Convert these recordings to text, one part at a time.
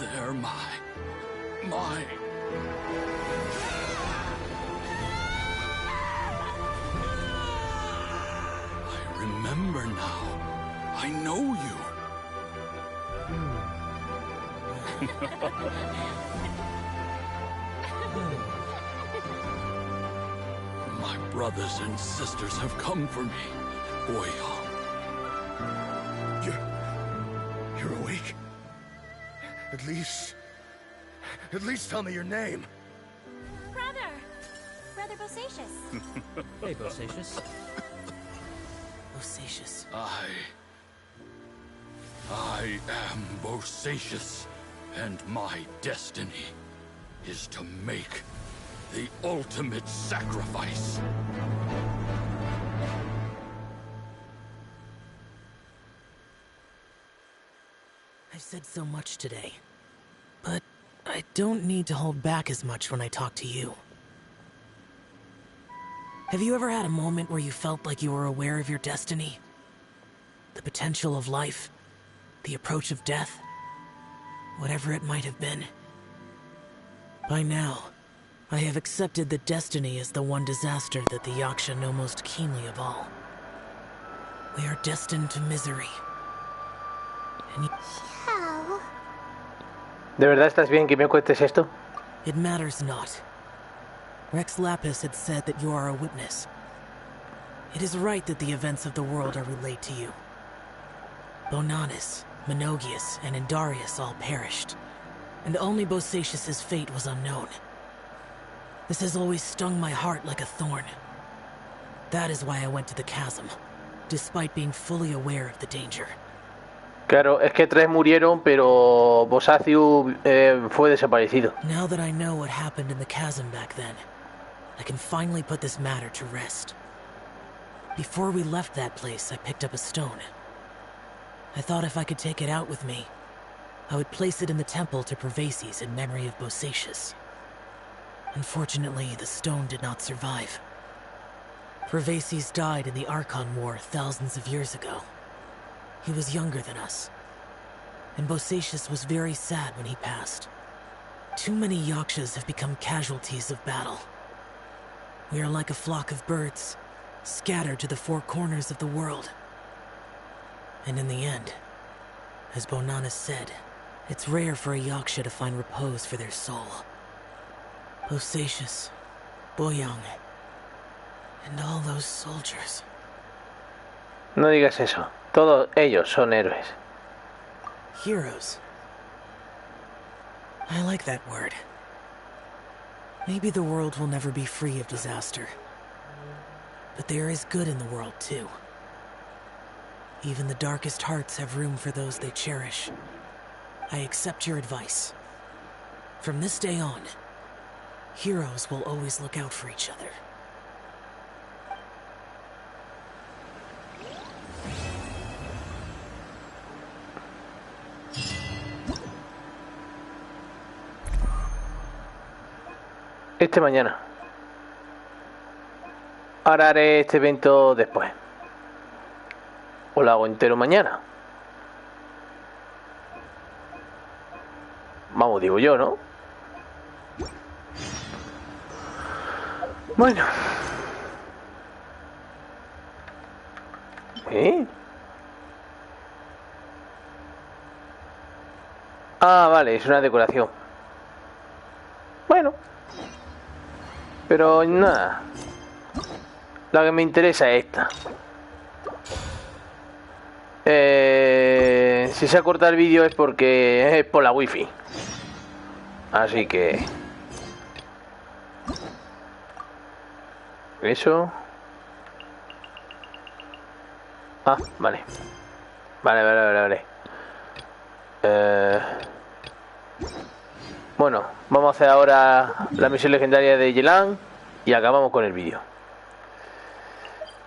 They're my... I remember now. I know you. My brothers and sisters have come for me, Boyang. You're awake? At least tell me your name. Brother Bosacius. Hey, Bosacius. Bosacius. I am Bosacius, and my destiny is to make the ultimate sacrifice. I've said so much today, but I don't need to hold back as much when I talk to you. Have you ever had a moment where you felt like you were aware of your destiny? The potential of life? The approach of death? Whatever it might have been. By now, I have accepted that destiny is the one disaster that the Yaksha know most keenly of all. We are destined to misery. And ¿De verdad estás bien que me cuentes esto? it matters not. Rex Lapis had said that you are a witness. It is right that the events of the world are relayed to you. Bonanis, Menogius, and Indarius all perished, and only Bosacius' fate was unknown. This has always stung my heart like a thorn. That is why I went to the chasm, despite being fully aware of the danger. Claro, es que 3 murieron, pero Bosacius fue desaparecido. Now that I know what happened in the chasm back then, I can finally put this matter to rest. Before we left that place, I picked up a stone. I thought if I could take it out with me, I would place it in the temple to Pervases in memory of Bosacius. Unfortunately, the stone did not survive. Pervases died in the Archon War thousands of years ago. He was younger than us, and Bosacius was very sad when he passed. Too many Yakshas have become casualties of battle. We are like a flock of birds, scattered to the 4 corners of the world. And in the end, as Bonanis said, it's rare for a Yaksha to find repose for their soul. Bosacius, Boyang, and all those soldiers. No digas eso. Todos ellos son héroes. Heroes. I like that word. Maybe the world will never be free of disaster. But there is good in the world, too. Even the darkest hearts have room for those they cherish. I accept your advice. From this day on, heroes will always look out for each other. Mañana. Ahora haré este evento después. O lo hago entero mañana. Vamos, digo yo, ¿no? Bueno. Ah, vale, es una decoración. Bueno. Pero nada. La que me interesa es esta. Si se ha cortado el vídeo es porque es por la wifi. Así que... Eso... Ah, vale. Vale. Bueno, vamos a hacer ahora la misión legendaria de Yelan y acabamos con el vídeo.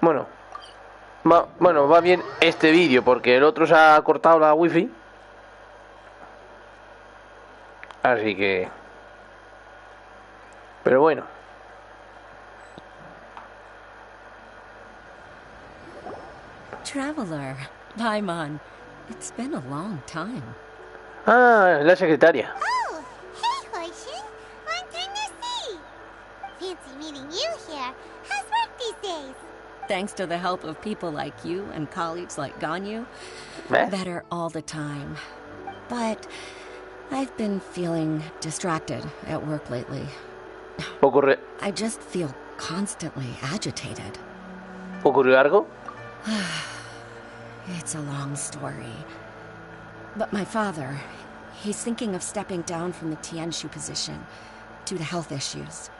Bueno, va bien este vídeo porque el otro se ha cortado la wifi. Así que... Pero bueno. Traveler, Paimon, it's been a long time. Ah, la secretaria. Oh, hey, Hoishin. Long time no see. Fancy meeting you here. How's work these days? Thanks to the help of people like you and colleagues like Ganyu, ¿Eh? better all the time. But I've been feeling distracted at work lately. I just feel constantly agitated. ¿Ocurrió algo? It's a long story. But my father, he's thinking of stepping down from the Tianshu position due to health issues.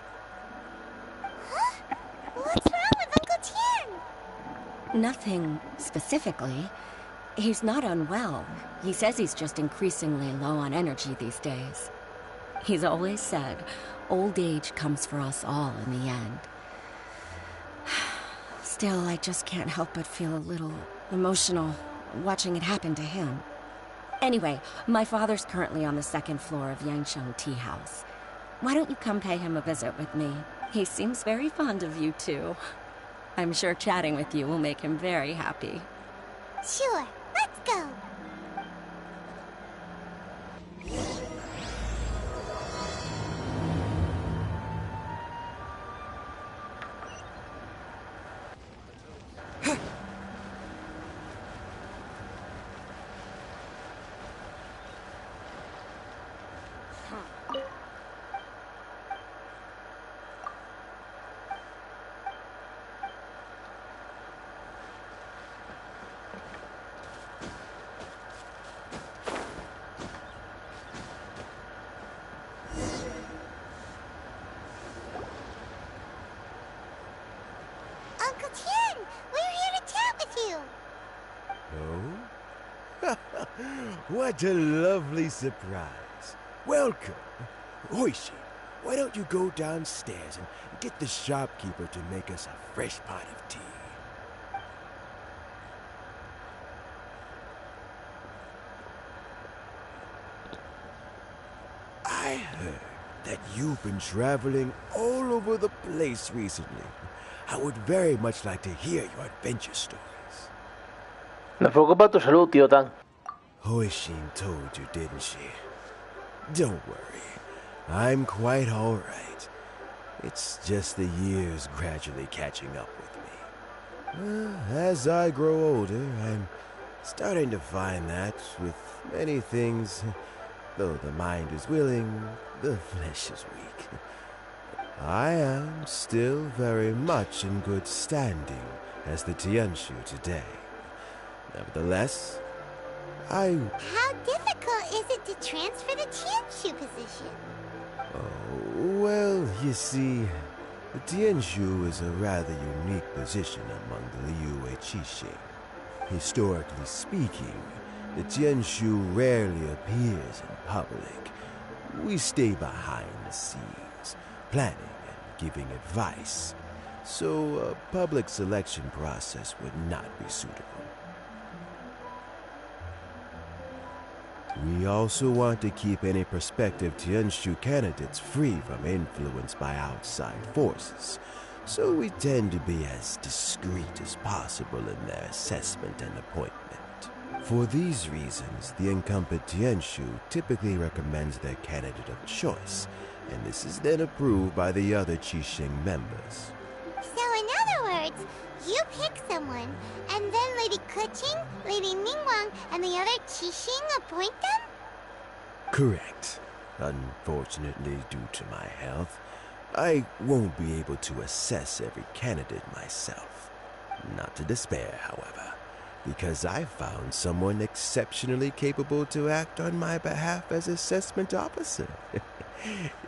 Huh? What's wrong with Uncle Tian? Nothing specifically. He's not unwell. He says he's just increasingly low on energy these days. He's always said, old age comes for us all in the end. Still, I just can't help but feel a little emotional watching it happen to him. Anyway, my father's currently on the second floor of Yangsheng Tea House. Why don't you come pay him a visit with me? He seems very fond of you, too. I'm sure chatting with you will make him very happy. Sure, let's go. Uncle Tian, we're here to chat with you. Oh? What a lovely surprise. Welcome. Hoishi, why don't you go downstairs and get the shopkeeper to make us a fresh pot of tea? I heard that you've been traveling all over the place recently. I would very much like to hear your adventure stories. Me preocupa tu salud, tío Tan. Hoishin told you, didn't she? Don't worry. I'm quite all right. It's just the years gradually catching up with me. As I grow older, I'm starting to find that with many things, though the mind is willing, the flesh is weak. I am still very much in good standing as the Tianshu today. Nevertheless, How difficult is it to transfer the Tianshu position? Oh, well, you see, the Tianshu is a rather unique position among the Liyue Qixing. Historically speaking, the Tianshu rarely appears in public. We stay behind the scenes, planning and giving advice, so a public selection process would not be suitable. We also want to keep any prospective Tianshu candidates free from influence by outside forces, so we tend to be as discreet as possible in their assessment and appointment. For these reasons, the incumbent Tianshu typically recommends their candidate of choice, and this is then approved by the other Qixing members. So in other words, you pick someone, and then Lady Keqing, Lady Ningguang, and the other Qixing appoint them? Correct. Unfortunately, due to my health, I won't be able to assess every candidate myself. Not to despair, however, because I found someone exceptionally capable to act on my behalf as assessment officer.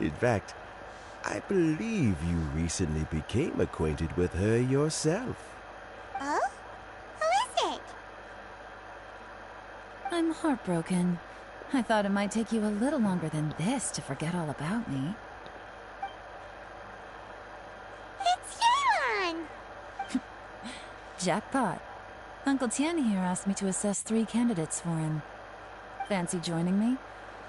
In fact, I believe you recently became acquainted with her yourself. Oh? Who is it? I'm heartbroken. I thought it might take you a little longer than this to forget all about me. It's Yuan! Jackpot. Uncle Tian here asked me to assess 3 candidates for him. Fancy joining me?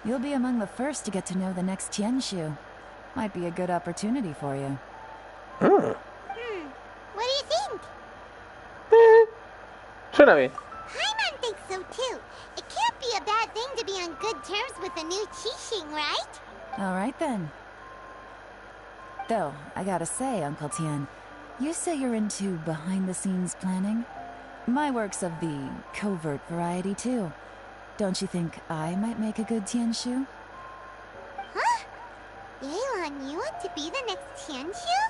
You'll be among the first to get to know the next Tianshu. Might be a good opportunity for you. What do you think? Suena bien. Paimon thinks so too. It can't be a bad thing to be on good good terms with the new Qixing, right? All right then. Though, I gotta say, Uncle Tian, you say you're into behind-the-scenes planning? My work's of the covert variety, too. Don't you think I might make a good Tianshu? Huh? Yelan, you want to be the next Tianshu?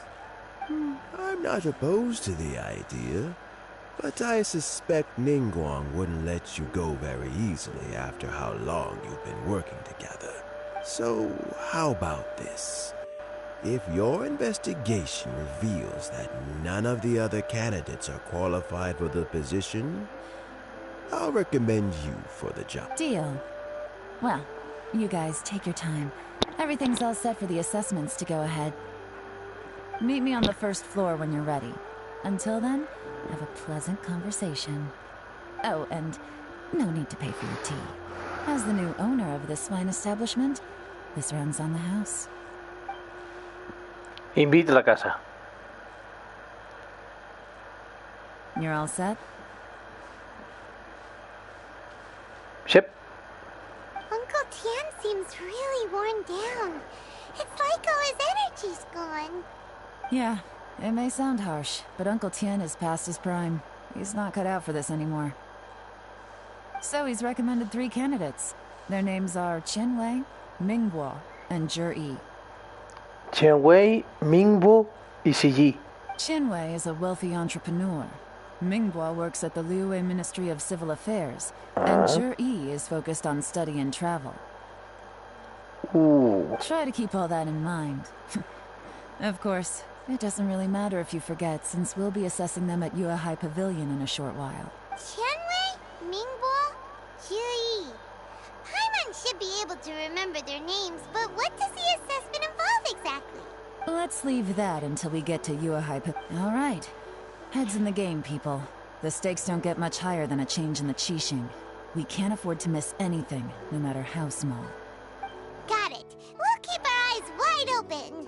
I'm not opposed to the idea, but I suspect Ningguang wouldn't let you go very easily after how long you've been working together. So, how about this? If your investigation reveals that none of the other candidates are qualified for the position, I'll recommend you for the job. Deal. Well, you guys take your time. Everything's all set for the assessments to go ahead. Meet me on the first floor when you're ready. Until then, have a pleasant conversation. Oh, and no need to pay for your tea. As the new owner of this fine establishment, this runs on the house. Invite a la casa. You're all set? Yep. Uncle Tian seems really worn down. It's like all his energy's gone. Yeah, it may sound harsh, but Uncle Tian is past his prime. He's not cut out for this anymore. So he's recommended 3 candidates. Their names are Qianwei, Mingguo, and Zhi. Qianwei, Mingbo, y Siji. Qianwei is a wealthy entrepreneur. Mingguo works at the Liyue Ministry of Civil Affairs, and Zhi is focused on study and travel. Ooh. Try to keep all that in mind. Of course, it doesn't really matter if you forget, since we'll be assessing them at Yuehai Pavilion in a short while. Qianwei, Mingbo, Zhi. Paimon should be able to remember their names, but what does the assessment involve exactly? Let's leave that until we get to Yuehai Pavilion. All right. Heads in the game, people. The stakes don't get much higher than a change in the Qixing. We can't afford to miss anything, no matter how small. Got it. We'll keep our eyes wide open.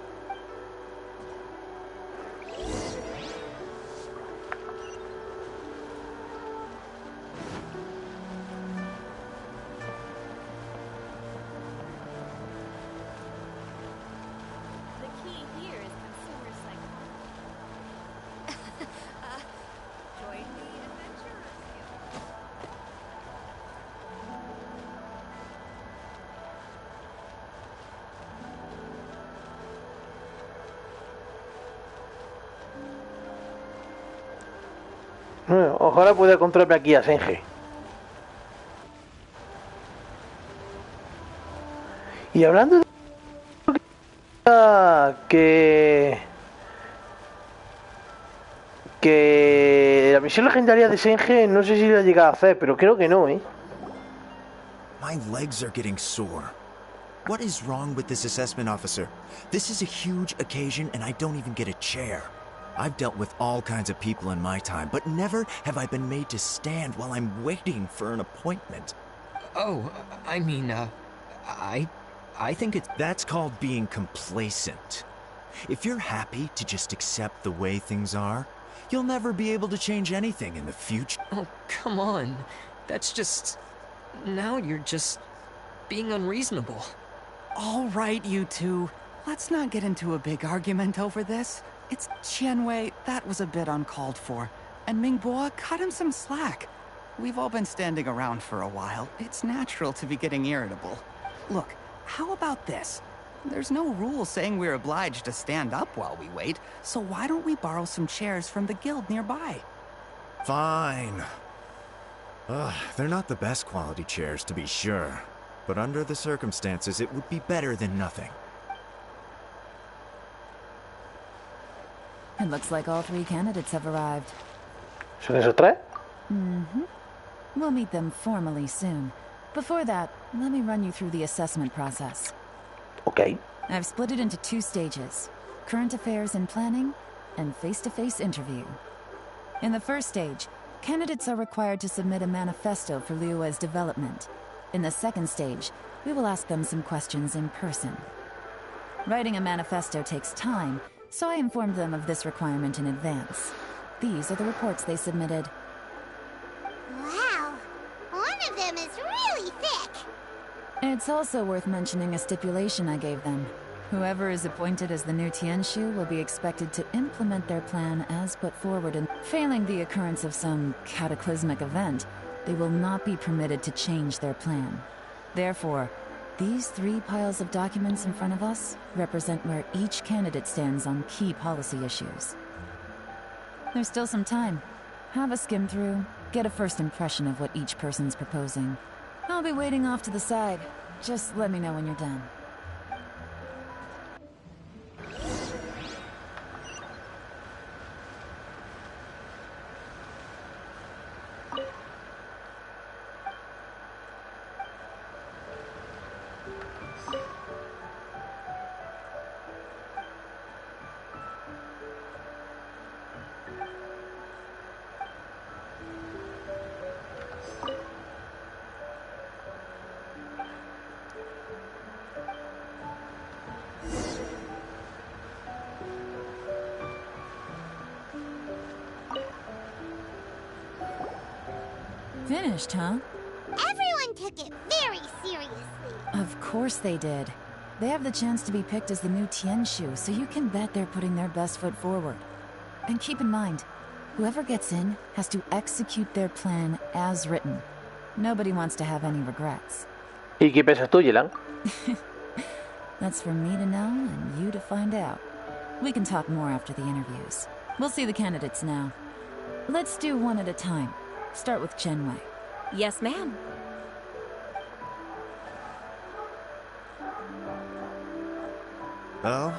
Ojalá pueda encontrarme aquí a Senge. Y hablando de que la misión legendaria de Senge, no sé si la llega a hacer, pero creo que no, ¿eh? My legs are getting sore. What is wrong with this assessment officer? This is a huge occasion and I don't even get a chair. I've dealt with all kinds of people in my time, but never have I been made to stand while I'm waiting for an appointment. Oh, I mean, I think it's... That's called being complacent. If you're happy to just accept the way things are, you'll never be able to change anything in the future. Oh, come on. That's just... Now you're just being unreasonable. All right, you two. Let's not get into a big argument over this. It's Qianwei, that was a bit uncalled for. And Mingbo, cut him some slack. We've all been standing around for a while. It's natural to be getting irritable. Look, how about this? There's no rule saying we're obliged to stand up while we wait, so why don't we borrow some chairs from the guild nearby? Fine. They're not the best quality chairs, to be sure. But under the circumstances, it would be better than nothing. It looks like all 3 candidates have arrived. ¿Son esos 3? Mm-hmm. We'll meet them formally soon. Before that, let me run you through the assessment process. Okay. I've split it into 2 stages. Current affairs and planning, and face-to-face interview. In the first stage, candidates are required to submit a manifesto for Liyue's development. In the second stage, we will ask them some questions in person. Writing a manifesto takes time, so I informed them of this requirement in advance. These are the reports they submitted. Wow. One of them is really thick. It's also worth mentioning a stipulation I gave them. Whoever is appointed as the new Tianshu will be expected to implement their plan as put forward, and failing the occurrence of some cataclysmic event, they will not be permitted to change their plan. Therefore, these 3 piles of documents in front of us represent where each candidate stands on key policy issues. There's still some time. Have a skim through, get a first impression of what each person's proposing. I'll be waiting off to the side. Just let me know when you're done. Finished, huh? Everyone took it very seriously. Of course they did. They have the chance to be picked as the new Tianshu, so you can bet they're putting their best foot forward. And keep in mind, whoever gets in has to execute their plan as written. Nobody wants to have any regrets. ¿Y qué piensas tú, Yelan? That's for me to know and you to find out. We can talk more after the interviews. We'll see the candidates now. Let's do one at a time. Start with Chenwei. Yes, ma'am. Oh?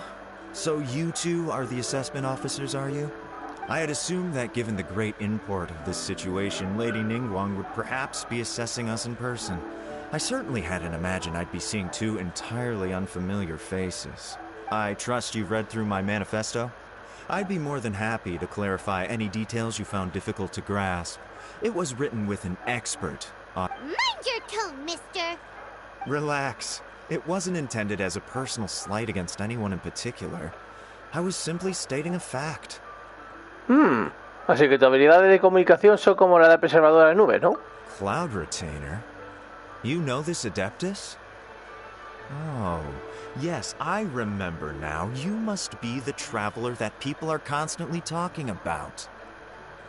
So you two are the assessment officers, are you? I had assumed that given the great import of this situation, Lady Ningguang would perhaps be assessing us in person. I certainly hadn't imagined I'd be seeing 2 entirely unfamiliar faces. I trust you've read through my manifesto? I'd be more than happy to clarify any details you found difficult to grasp. It was written with an expert on— Mind your tone, mister! Relax. It wasn't intended as a personal slight against anyone in particular. I was simply stating a fact. Así que tus habilidades de comunicación son como la de preservadora de nubes, ¿no? Cloud Retainer? You know this Adeptus? Oh, yes, I remember now. You must be the traveler that people are constantly talking about.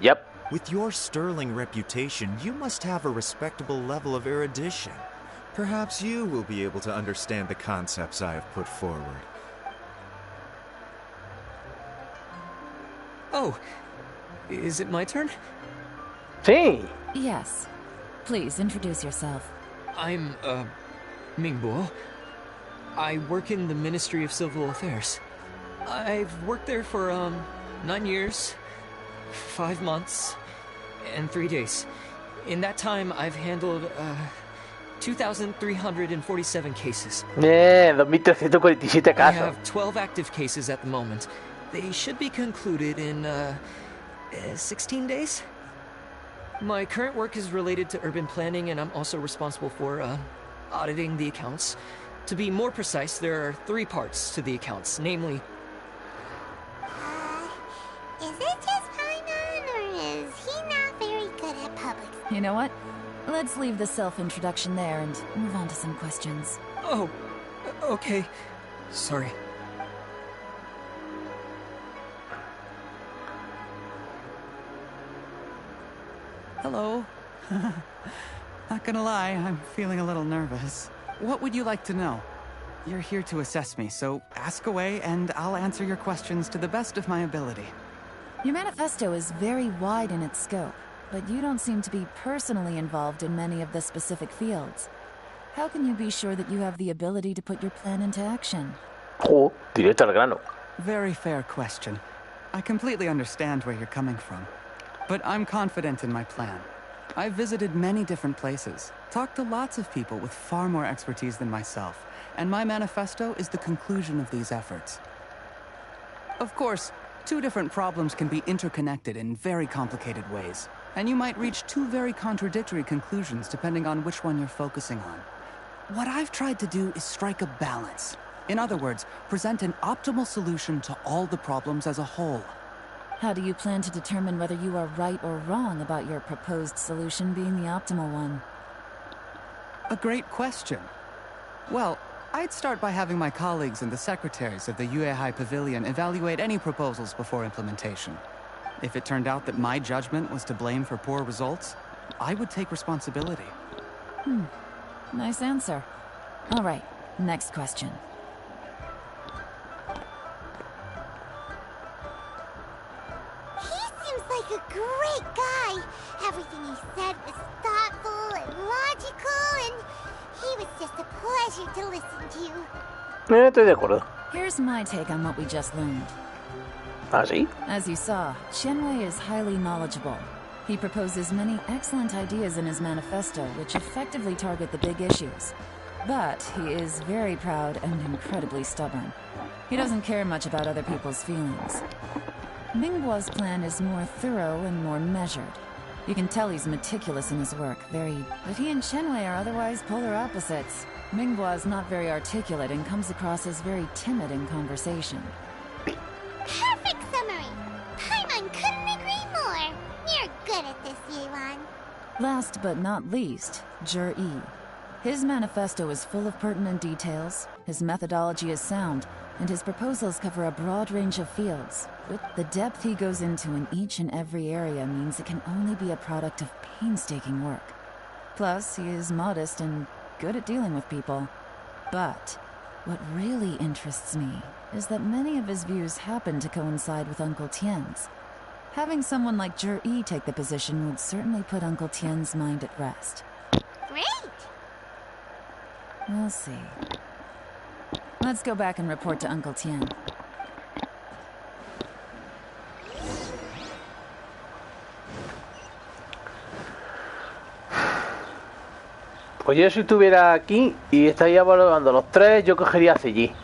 Yep. With your sterling reputation, you must have a respectable level of erudition. Perhaps you will be able to understand the concepts I have put forward. Oh, is it my turn? Sí. Yes. Please introduce yourself. I'm, Mingbo. I work in the Ministry of Civil Affairs. I've worked there for, 9 years, 5 months, and 3 days. In that time, I've handled, 2,347 cases. 2.347 I casos. have 12 active cases at the moment. They should be concluded in, 16 days? My current work is related to urban planning, and I'm also responsible for, auditing the accounts. To be more precise, there are 3 parts to the accounts, namely— Is it just Paimon, or is he not very good at public? You know what? Let's leave the self-introduction there and move on to some questions. Oh, okay. Sorry. Hello. Not gonna lie, I'm feeling a little nervous. What would you like to know? You're here to assess me, so ask away and I'll answer your questions to the best of my ability. Your manifesto is very wide in its scope, but you don't seem to be personally involved in many of the specific fields. How can you be sure that you have the ability to put your plan into action? Oh, directo al grano. Very fair question. I completely understand where you're coming from. But I'm confident in my plan. I've visited many different places, talked to lots of people with far more expertise than myself, and my manifesto is the conclusion of these efforts. Of course, 2 different problems can be interconnected in very complicated ways, and you might reach 2 very contradictory conclusions depending on which one you're focusing on. What I've tried to do is strike a balance. In other words, present an optimal solution to all the problems as a whole. How do you plan to determine whether you are right or wrong about your proposed solution being the optimal one? A great question. Well, I'd start by having my colleagues and the secretaries of the Yuehai Pavilion evaluate any proposals before implementation. If it turned out that my judgment was to blame for poor results, I would take responsibility. Nice answer. All right, next question. He seems like a great guy. Everything he said was thoughtful and logical, and he was just a pleasure to listen to. Estoy de acuerdo. Here's my take on what we just learned. ¿Ah, sí? As you saw, Qianwei is highly knowledgeable. He proposes many excellent ideas in his manifesto, which effectively target the big issues. But he is very proud and incredibly stubborn. He doesn't care much about other people's feelings. Mingguo's plan is more thorough and more measured. You can tell he's meticulous in his work, but he and Qianwei are otherwise polar opposites. Mingguo is not very articulate and comes across as very timid in conversation. Perfect summary! Paimon couldn't agree more! You're good at this, Yuan. Last but not least, Zhi. His manifesto is full of pertinent details, his methodology is sound, and his proposals cover a broad range of fields. But the depth he goes into in each and every area means it can only be a product of painstaking work. Plus, he is modest and good at dealing with people. But what really interests me is that many of his views happen to coincide with Uncle Tien's. Having someone like Zhi take the position would certainly put Uncle Tien's mind at rest. Great! We'll see. Let's go back and report to Uncle Tien. Pues yo si estuviera aquí y estaría evaluando los tres, yo cogería a CG.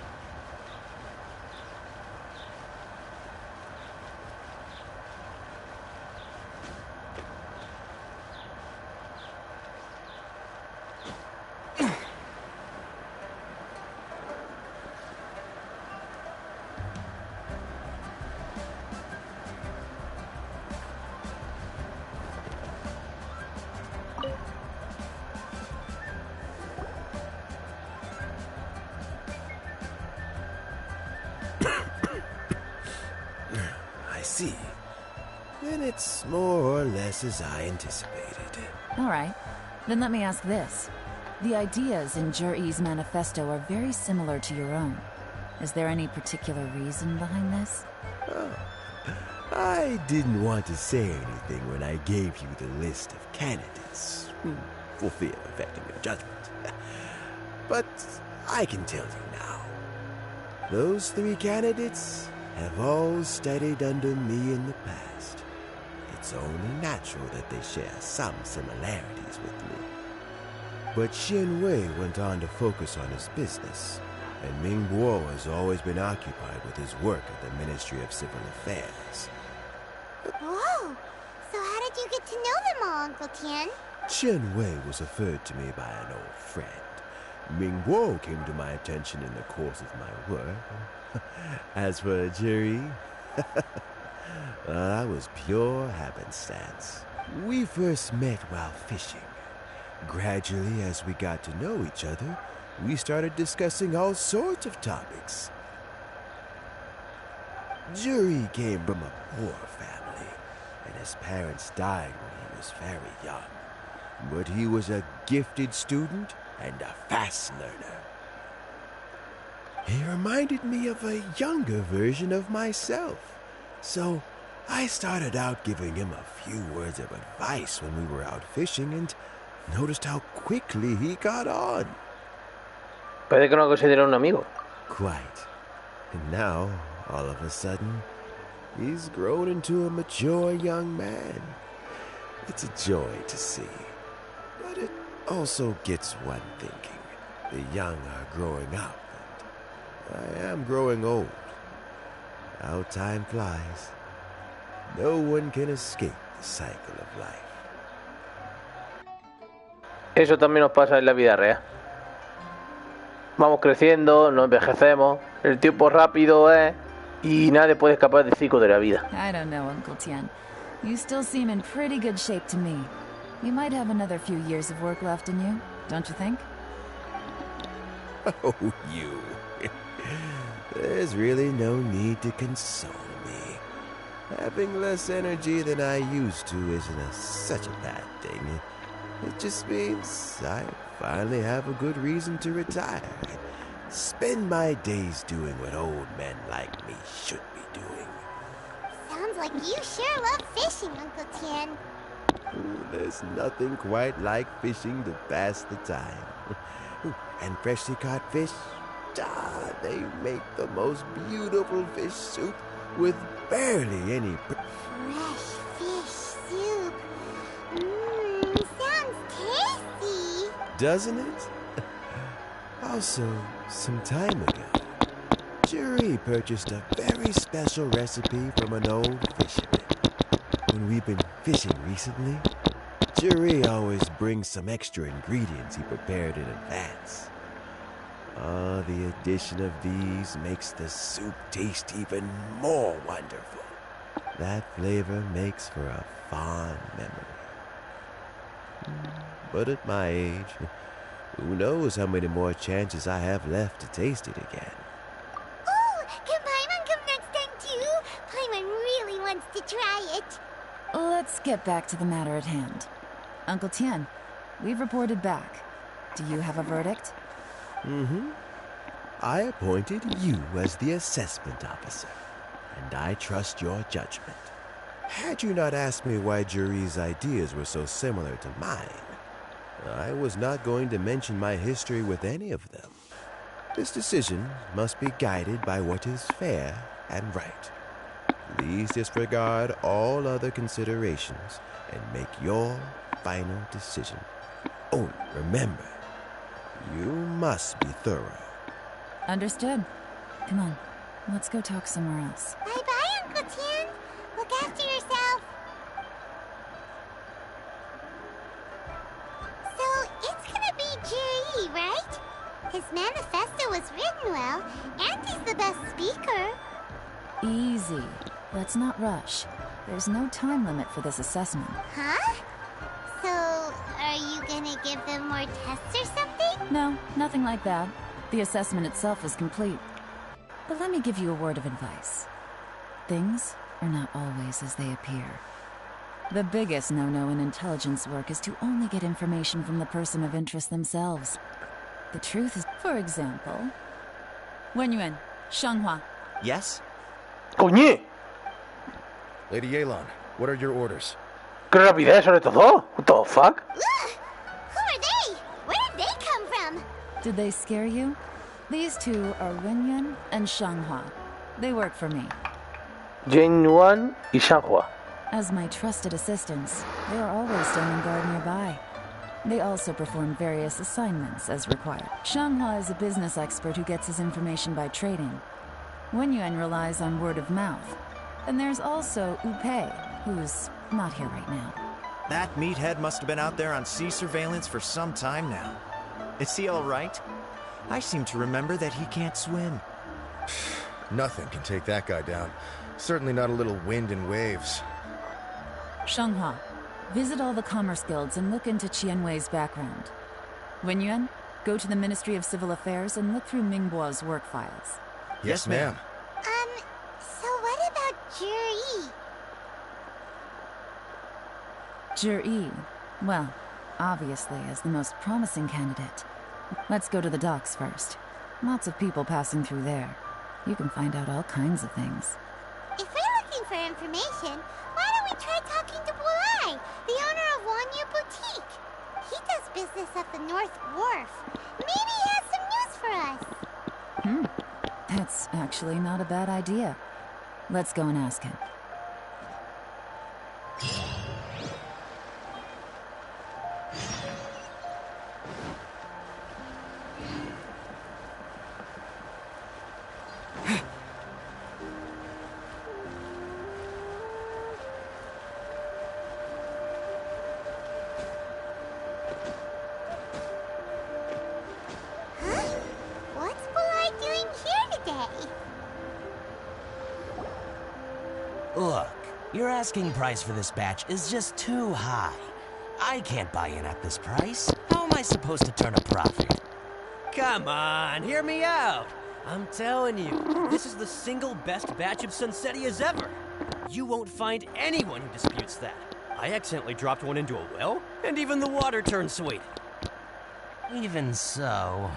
See. Then it's more or less as I anticipated. All right. Then let me ask this. The ideas in Zhi's manifesto are very similar to your own. Is there any particular reason behind this? Oh, I didn't want to say anything when I gave you the list of candidates, for fear of affecting your judgment. But I can tell you now. Those three candidates have all studied under me in the past. It's only natural that they share some similarities with me. But Qianwei went on to focus on his business, and Mingguo has always been occupied with his work at the Ministry of Civil Affairs. Whoa! So how did you get to know them all, Uncle Tien? Qianwei was referred to me by an old friend. Mingguo came to my attention in the course of my work. As for Zhi, that was pure happenstance. We first met while fishing. Gradually, as we got to know each other, we started discussing all sorts of topics. Zhi came from a poor family, and his parents died when he was very young. But he was a gifted student and a fast learner. He reminded me of a younger version of myself. So I started out giving him a few words of advice when we were out fishing and noticed how quickly he got on. Puede que no considere un amigo. Quite. And now, all of a sudden, he's grown into a mature young man. It's a joy to see. But it also gets one thinking. The young are growing up. I am growing old. How time flies. No one can escape the cycle of life. Eso también nos pasa en la vida real. Vamos creciendo, nos envejecemos, el tiempo rápido es y nadie puede escapar del ciclo de la vida. I don't know, Uncle Tien. You still seem in pretty good shape to me. You might have another few years of work left in you, don't you think? Oh, you. There's really no need to console me. Having less energy than I used to isn't such a bad thing. It just means I finally have a good reason to retire. Spend my days doing what old men like me should be doing. Sounds like you sure love fishing, Uncle Tien. Ooh, there's nothing quite like fishing to pass the time. Ooh, and freshly caught fish, they make the most beautiful fish soup with barely any... Fresh fish soup. Sounds tasty. Doesn't it? Also, some time ago, Jerry purchased a very special recipe from an old fisherman. When we've been fishing recently, Jerry always brings some extra ingredients he prepared in advance. The addition of these makes the soup taste even more wonderful. That flavor makes for a fond memory. But at my age, who knows how many more chances I have left to taste it again. Oh, can Paimon come next time too? Paimon really wants to try it. Let's get back to the matter at hand. Uncle Tien, we've reported back. Do you have a verdict? Mm-hmm. I appointed you as the assessment officer, and I trust your judgment. Had you not asked me why Juri's ideas were so similar to mine, I was not going to mention my history with any of them. This decision must be guided by what is fair and right. Please disregard all other considerations and make your final decision. Oh, remember, you must be thorough. Understood. Come on, let's go talk somewhere else. Bye-bye, Uncle Tien. Look after yourself. So, it's gonna be Juri, right? His manifesto was written well, and he's the best speaker. Easy. Let's not rush. There's no time limit for this assessment. Huh? So, are you gonna give them more tests or something? No, nothing like that. The assessment itself is complete. But let me give you a word of advice. Things are not always as they appear. The biggest no-no in intelligence work is to only get information from the person of interest themselves. The truth is, for example... Wenyuan, Shanghua. Yes? ¡Coño! Lady Yelan, what are your orders? ¡Qué rapidez sobre todo! What the fuck? Ugh! Who are they? Where did they come from? Did they scare you? These two are Wenyuan and Shanghua. They work for me. Genyuan y Shanghua. As my trusted assistants, they are always standing guard nearby. They also perform various assignments as required. Shanghua is a business expert who gets his information by trading. Wenyuan relies on word of mouth. And there's also Upei, who's not here right now. That meathead must have been out there on sea surveillance for some time now. Is he all right? I seem to remember that he can't swim. Nothing can take that guy down. Certainly not a little wind and waves. Shanghua, visit all the commerce guilds and look into Qianwei's background. Wenyuan, go to the Ministry of Civil Affairs and look through Mingbo's work files. Yes, ma'am. So what about Juri? Juri, well, obviously as the most promising candidate. Let's go to the docks first. Lots of people passing through there. You can find out all kinds of things. If we're looking for information, why don't we try talking to Bulai, the owner of Wanyu Boutique? He does business at the North Wharf. Maybe he has some news for us. That's actually not a bad idea. Let's go and ask him. What's Bulai doing here today? Look, your asking price for this batch is just too high. I can't buy in at this price. How am I supposed to turn a profit? Come on, hear me out. I'm telling you, this is the single best batch of Sunsettias ever. You won't find anyone who disputes that. I accidentally dropped one into a well, and even the water turned sweet. Even so...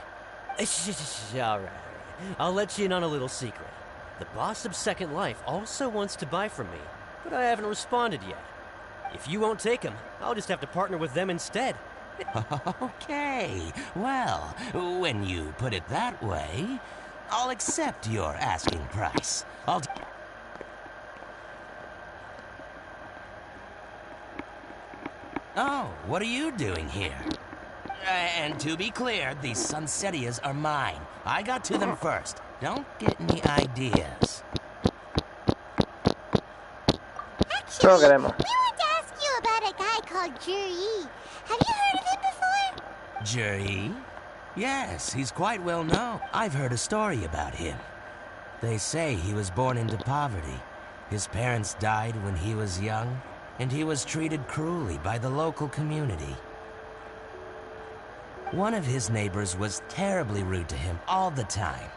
Alright. I'll let you in on a little secret. The boss of Second Life also wants to buy from me, but I haven't responded yet. If you won't take him, I'll just have to partner with them instead. Okay, well, when you put it that way, I'll accept your asking price. Oh, what are you doing here? And to be clear, these Sunsettias are mine. I got to them first. Don't get any ideas. No lo queremos. We want to ask you about a guy called Juri. Have you heard of him before? Juri? Yes, he's quite well known. I've heard a story about him. They say he was born into poverty. His parents died when he was young, and he was treated cruelly by the local community. One of his neighbors was terribly rude to him all the time,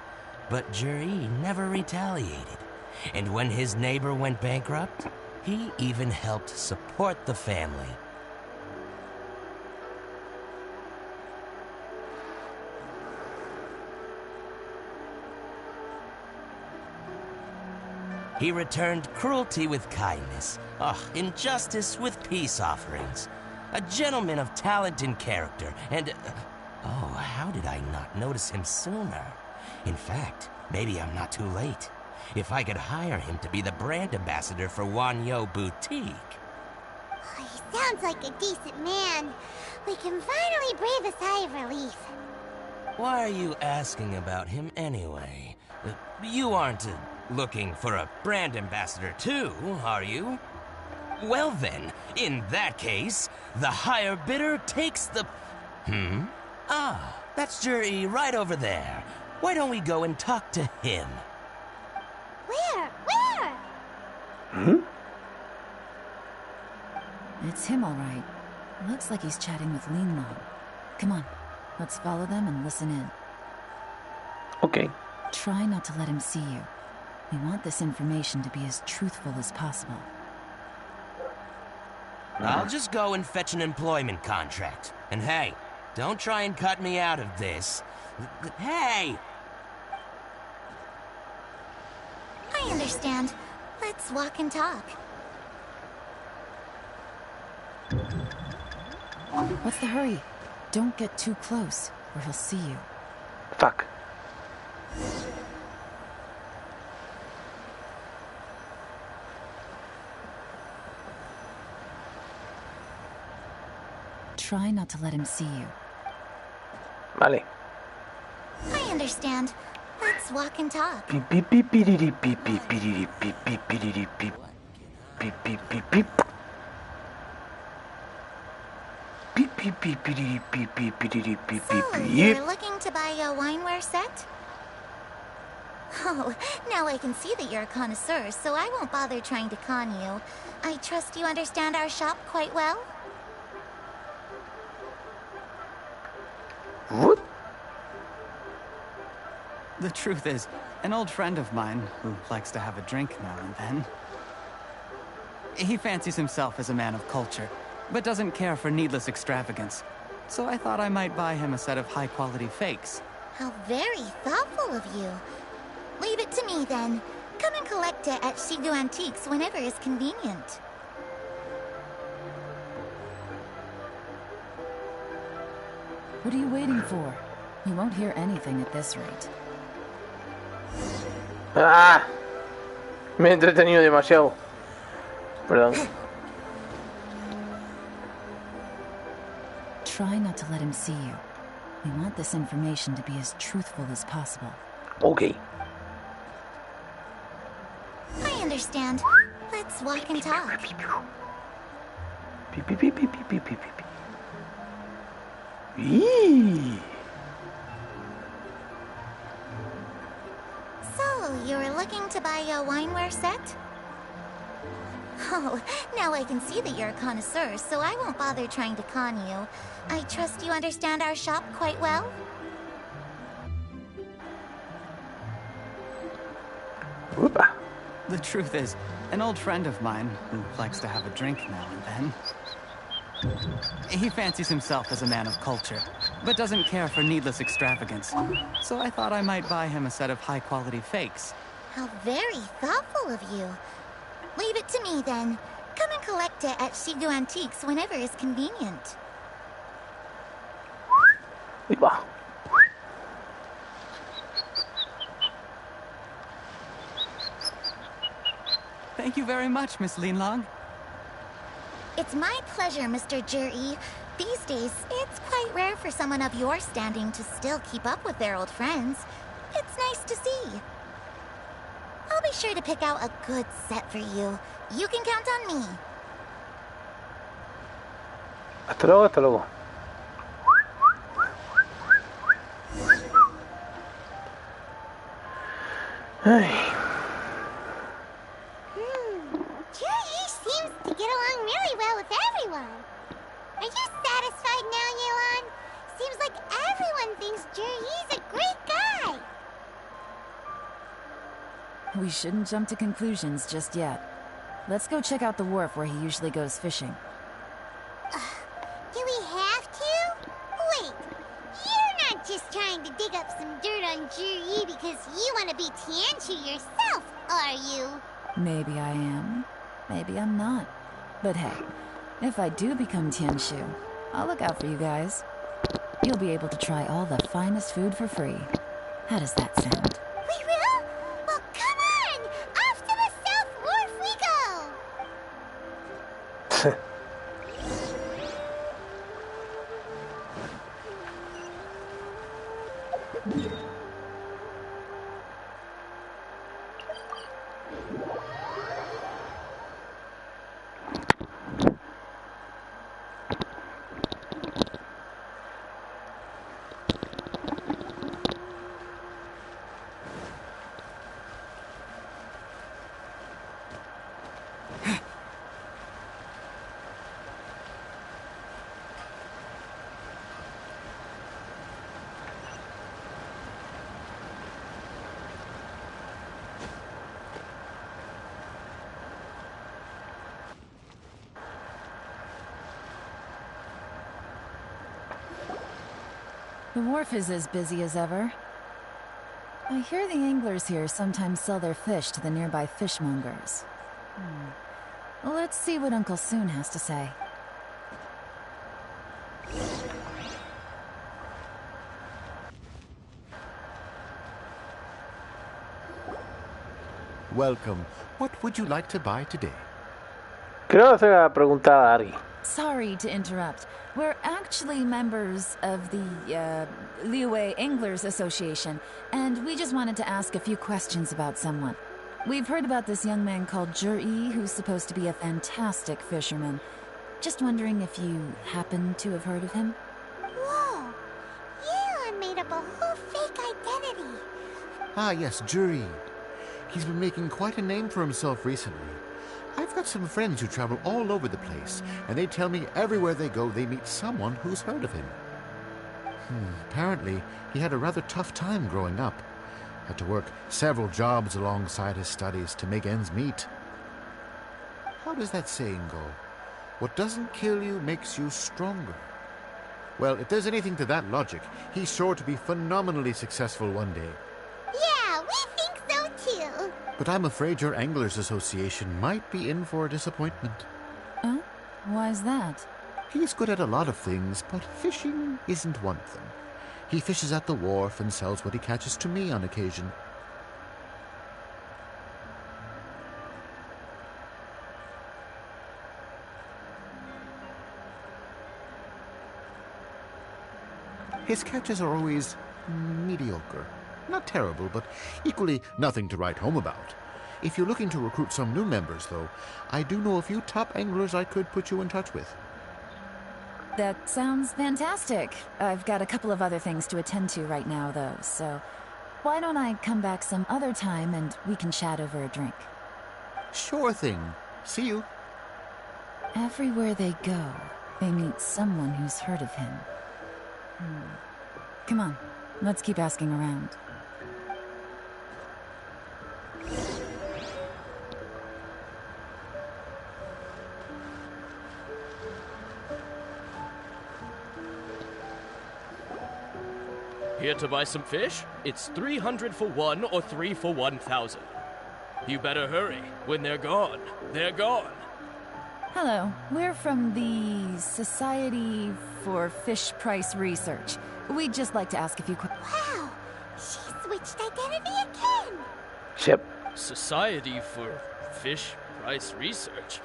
but Juri never retaliated. And when his neighbor went bankrupt, he even helped support the family. He returned cruelty with kindness, injustice with peace offerings. A gentleman of talent and character, and... oh, how did I not notice him sooner? In fact, maybe I'm not too late. If I could hire him to be the brand ambassador for Wanyo Boutique. Oh, he sounds like a decent man. We can finally breathe a sigh of relief. Why are you asking about him anyway? You aren't looking for a brand ambassador too, are you? Well then, in that case, the higher bidder takes the... Ah, that's Juri right over there. Why don't we go and talk to him? Where? Where? It's him, all right. Looks like he's chatting with Lean Long. Come on, let's follow them and listen in. Okay. Try not to let him see you. We want this information to be as truthful as possible. I'll just go and fetch an employment contract. And hey, don't try and cut me out of this. Hey! I understand. Let's walk and talk. What's the hurry? Don't get too close, or he'll see you. Fuck. Try not to let him see you. Vale. I understand. Let's walk and talk. Beep beep beep beep beep beep beep beep beep beep beep beep beep beep beep beep beep. Beep beep beep beep beep beep beep beep beep beep. So, you're looking to buy a wineware set? Oh, now I can see that you're a connoisseur, so I won't bother trying to con you. I trust you understand our shop quite well? What? The truth is, an old friend of mine, who likes to have a drink now and then, he fancies himself as a man of culture, but doesn't care for needless extravagance. So I thought I might buy him a set of high-quality fakes. How very thoughtful of you. Leave it to me, then. Come and collect it at Shigu Antiques whenever is convenient. What are you waiting for? You won't hear anything at this rate. Ah, me he entretenido demasiado. Perdón. Try not to let him see you. We want this information to be as truthful as possible. Okay. I understand. Let's walk and talk. Beep beep beep beep beep beep beep beep. Eee. So, you're looking to buy a wineware set? Oh, now I can see that you're a connoisseur, so I won't bother trying to con you. I trust you understand our shop quite well? Upa. The truth is, an old friend of mine who likes to have a drink now and then. He fancies himself as a man of culture, but doesn't care for needless extravagance. So I thought I might buy him a set of high-quality fakes. How very thoughtful of you. Leave it to me, then. Come and collect it at Shigu Antiques whenever is convenient. Upa. Thank you very much, Miss Linlong. It's my pleasure, Mr. Juri. These days, it's quite rare for someone of your standing to still keep up with their old friends. It's nice to see. I'll be sure to pick out a good set for you. You can count on me. Hasta luego, hasta luego. Ay. Juri seems to get along really well with everyone. Are you satisfied now, Yuan? Seems like everyone thinks Juri's a great guy. We shouldn't jump to conclusions just yet. Let's go check out the wharf where he usually goes fishing. Do we have to? Wait, you're not just trying to dig up some dirt on Juri because you want to be Tianchu yourself, are you? Maybe I am. Maybe I'm not. But hey, if I do become Tianshu, I'll look out for you guys. You'll be able to try all the finest food for free. How does that sound? We will? Well, come on! Off to the South Wharf we go! The wharf is as busy as ever. I hear the anglers here sometimes sell their fish to the nearby fishmongers. Let's see what Uncle Soon has to say. Welcome. What would you like to buy today? Quiero hacer una pregunta a Ari. Sorry to interrupt. We're actually members of the, Liyue Anglers Association, and we just wanted to ask a few questions about someone. We've heard about this young man called Juri, who's supposed to be a fantastic fisherman. Just wondering if you happen to have heard of him? Whoa! Yuan made up a whole fake identity. Ah, yes, Juri. He's been making quite a name for himself recently. I've got some friends who travel all over the place, and they tell me everywhere they go they meet someone who's heard of him. Apparently, he had a rather tough time growing up. Had to work several jobs alongside his studies to make ends meet. How does that saying go? What doesn't kill you makes you stronger. Well, if there's anything to that logic, he's sure to be phenomenally successful one day. Yeah, we think so too. But I'm afraid your Anglers Association might be in for a disappointment. Oh? Why's that? He's good at a lot of things, but fishing isn't one of them. He fishes at the wharf and sells what he catches to me on occasion. His catches are always mediocre. Not terrible, but equally nothing to write home about. If you're looking to recruit some new members, though, I do know a few top anglers I could put you in touch with. That sounds fantastic. I've got a couple of other things to attend to right now, though, so why don't I come back some other time and we can chat over a drink? Sure thing. See you. Everywhere they go, they meet someone who's heard of him. Come on, let's keep asking around. Here to buy some fish? It's 300 for one or 3 for 1,000. You better hurry. When they're gone, they're gone. Hello, we're from the Society for Fish Price Research. We'd just like to ask a few quick... Wow, she switched identity again. Yep. Society for Fish Price Research?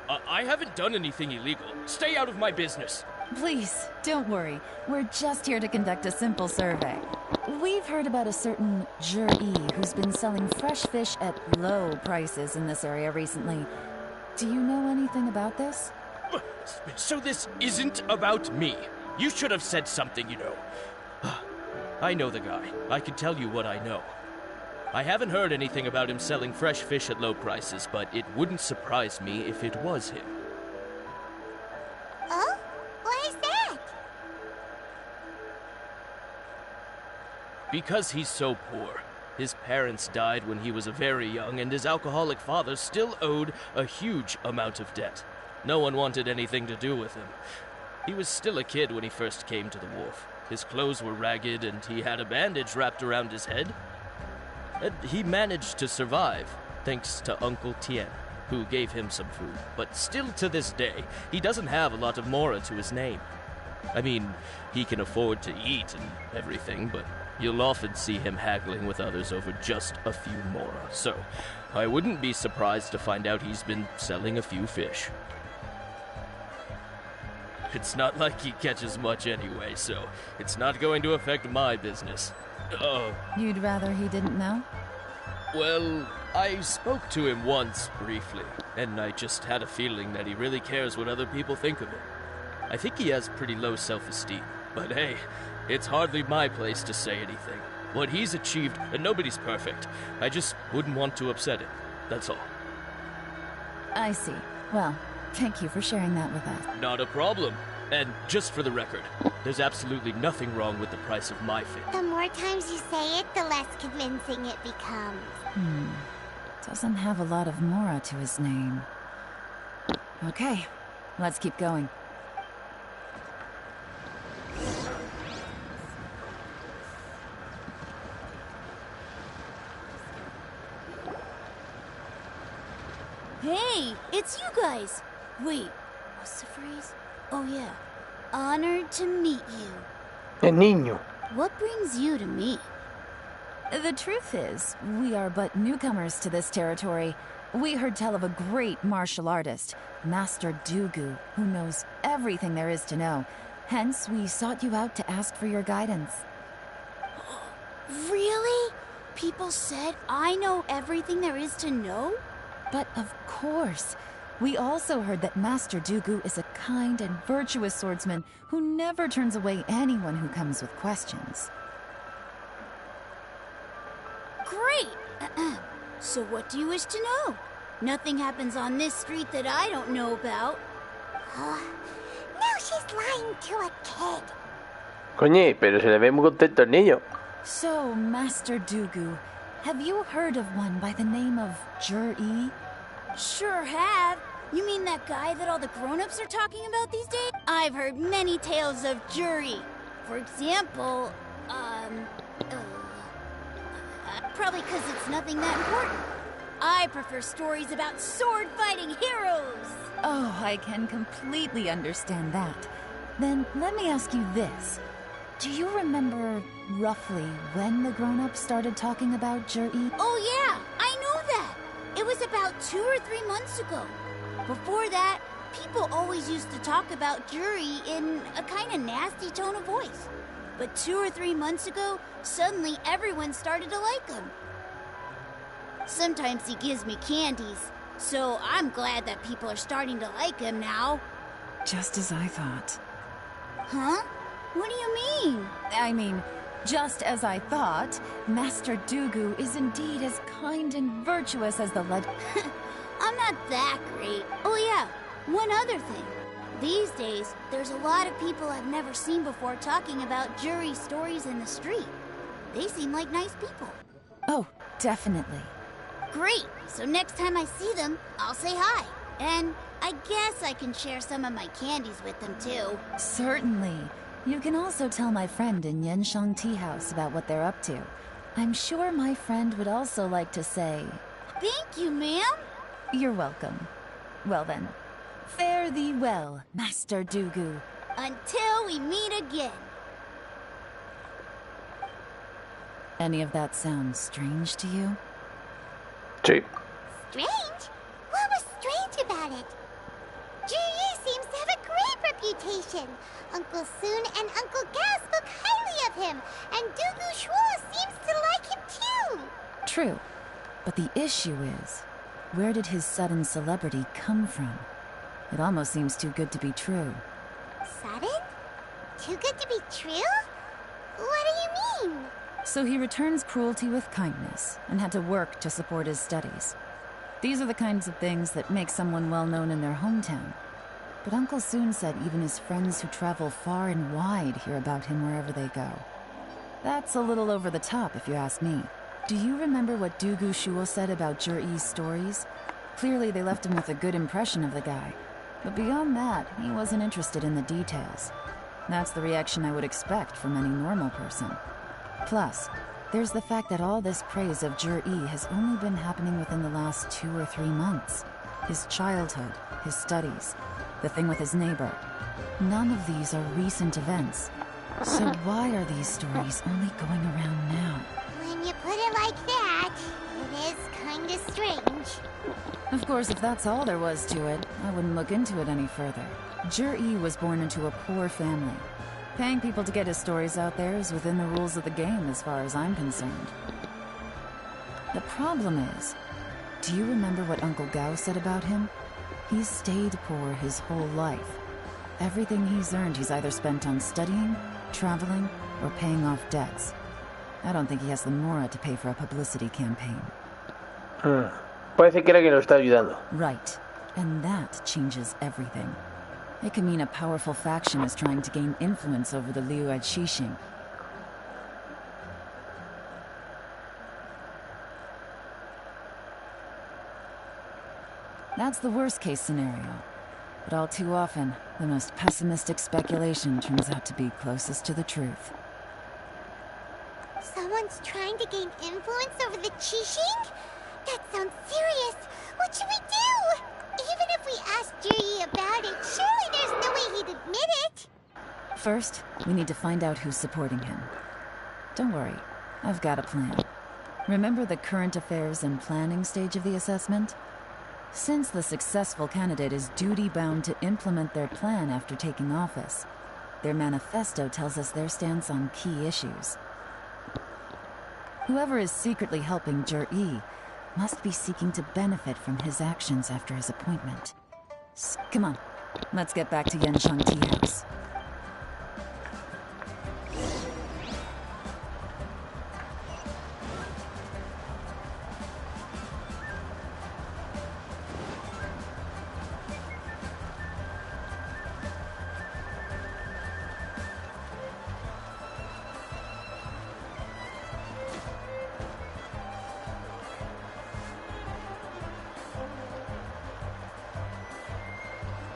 I haven't done anything illegal. Stay out of my business. Please, don't worry. We're just here to conduct a simple survey. We've heard about a certain Jur-E who's been selling fresh fish at low prices in this area recently. Do you know anything about this? So this isn't about me. You should have said something, you know. I know the guy. I can tell you what I know. I haven't heard anything about him selling fresh fish at low prices, but it wouldn't surprise me if it was him. Oh? Why is that? Because he's so poor. His parents died when he was very young, and his alcoholic father still owed a huge amount of debt. No one wanted anything to do with him. He was still a kid when he first came to the wharf. His clothes were ragged, and he had a bandage wrapped around his head. And he managed to survive, thanks to Uncle Tien, who gave him some food. But still to this day, he doesn't have a lot of mora to his name. I mean, he can afford to eat and everything, but you'll often see him haggling with others over just a few mora. So, I wouldn't be surprised to find out he's been selling a few fish. It's not like he catches much anyway, so it's not going to affect my business. You'd rather he didn't know? Well, I spoke to him once, briefly, and I just had a feeling that he really cares what other people think of him. I think he has pretty low self-esteem, but hey, it's hardly my place to say anything. What he's achieved, and nobody's perfect. I just wouldn't want to upset him, that's all. I see. Well, thank you for sharing that with us. Not a problem. And just for the record, there's absolutely nothing wrong with the price of my fish. The more times you say it, the less convincing it becomes. Doesn't have a lot of mora to his name. Okay, let's keep going. Hey, it's you guys! Wait, what's the phrase? Oh yeah, honored to meet you. El niño. What brings you to me? The truth is, we are but newcomers to this territory. We heard tell of a great martial artist, Master Dugu, who knows everything there is to know. Hence, we sought you out to ask for your guidance. Really? People said I know everything there is to know? But of course. We also heard that Master Dugu is a kind and virtuous swordsman who never turns away anyone who comes with questions. Great! So what do you wish to know? Nothing happens on this street that I don't know about. Now she's lying to a kid. Coñe, pero se le ve muy contento el niño. So, Master Dugu, have you heard of one by the name of Jur-E? Sure have. You mean that guy that all the grown-ups are talking about these days? I've heard many tales of Jur-E. For example, probably because it's nothing that important. I prefer stories about sword-fighting heroes. Oh, I can completely understand that. Then let me ask you this. Do you remember roughly when the grown-ups started talking about Jur-E? Oh yeah, I know that. It was about 2 or 3 months ago. Before that, people always used to talk about Jur-E in a kind of nasty tone of voice. But 2 or 3 months ago, suddenly everyone started to like him. Sometimes he gives me candies, so I'm glad that people are starting to like him now. Just as I thought. Huh? What do you mean? I mean, just as I thought, Master Dugu is indeed as kind and virtuous as the I'm not that great. Oh yeah, one other thing. These days, there's a lot of people I've never seen before talking about Jur-E stories in the street. They seem like nice people. Oh, definitely. Great! So next time I see them, I'll say hi. And I guess I can share some of my candies with them too. Certainly. You can also tell my friend in Genshin Tea House about what they're up to. I'm sure my friend would also like to say... Thank you, ma'am. You're welcome. Well then, fare thee well, Master Dugu. Until we meet again. Any of that sound strange to you? Sí. Strange? What was strange about it? Ji seems to have a great reputation. Uncle Soon and Uncle Gao spoke highly of him, and Dugu Shuo seems to like him too. True, but the issue is, where did his sudden celebrity come from? It almost seems too good to be true. Sudden? Too good to be true? What do you mean? So he returns cruelty with kindness, and had to work to support his studies. These are the kinds of things that make someone well known in their hometown. But Uncle Soon said even his friends who travel far and wide hear about him wherever they go. That's a little over the top, if you ask me. Do you remember what Dugu Shuo said about Jur-E's stories? Clearly they left him with a good impression of the guy. But beyond that, he wasn't interested in the details. That's the reaction I would expect from any normal person. Plus, there's the fact that all this praise of Jur-E has only been happening within the last 2 or 3 months. His childhood, his studies, the thing with his neighbor. None of these are recent events. So why are these stories only going around now? When you put it like that, it is kinda strange. Of course, if that's all there was to it, I wouldn't look into it any further. Jur-E was born into a poor family. Paying people to get his stories out there is within the rules of the game as far as I'm concerned. The problem is, do you remember what Uncle Gao said about him? He's stayed poor his whole life. Everything he's earned he's either spent on studying, traveling, or paying off debts. I don't think he has the mora to pay for a publicity campaign. Parece que era quien lo está ayudando. Right. And that changes everything. It can mean a powerful faction is trying to gain influence over the Liu at Xixing. That's the worst-case scenario. But all too often, the most pessimistic speculation turns out to be closest to the truth. Someone's trying to gain influence over the Qixing? That sounds serious. What should we do? Even if we asked Juri about it, surely there's no way he'd admit it. First, we need to find out who's supporting him. Don't worry, I've got a plan. Remember the current affairs and planning stage of the assessment? Since the successful candidate is duty-bound to implement their plan after taking office, their manifesto tells us their stance on key issues. Whoever is secretly helping Jur-E must be seeking to benefit from his actions after his appointment. Come on, let's get back to Genshin Tea House.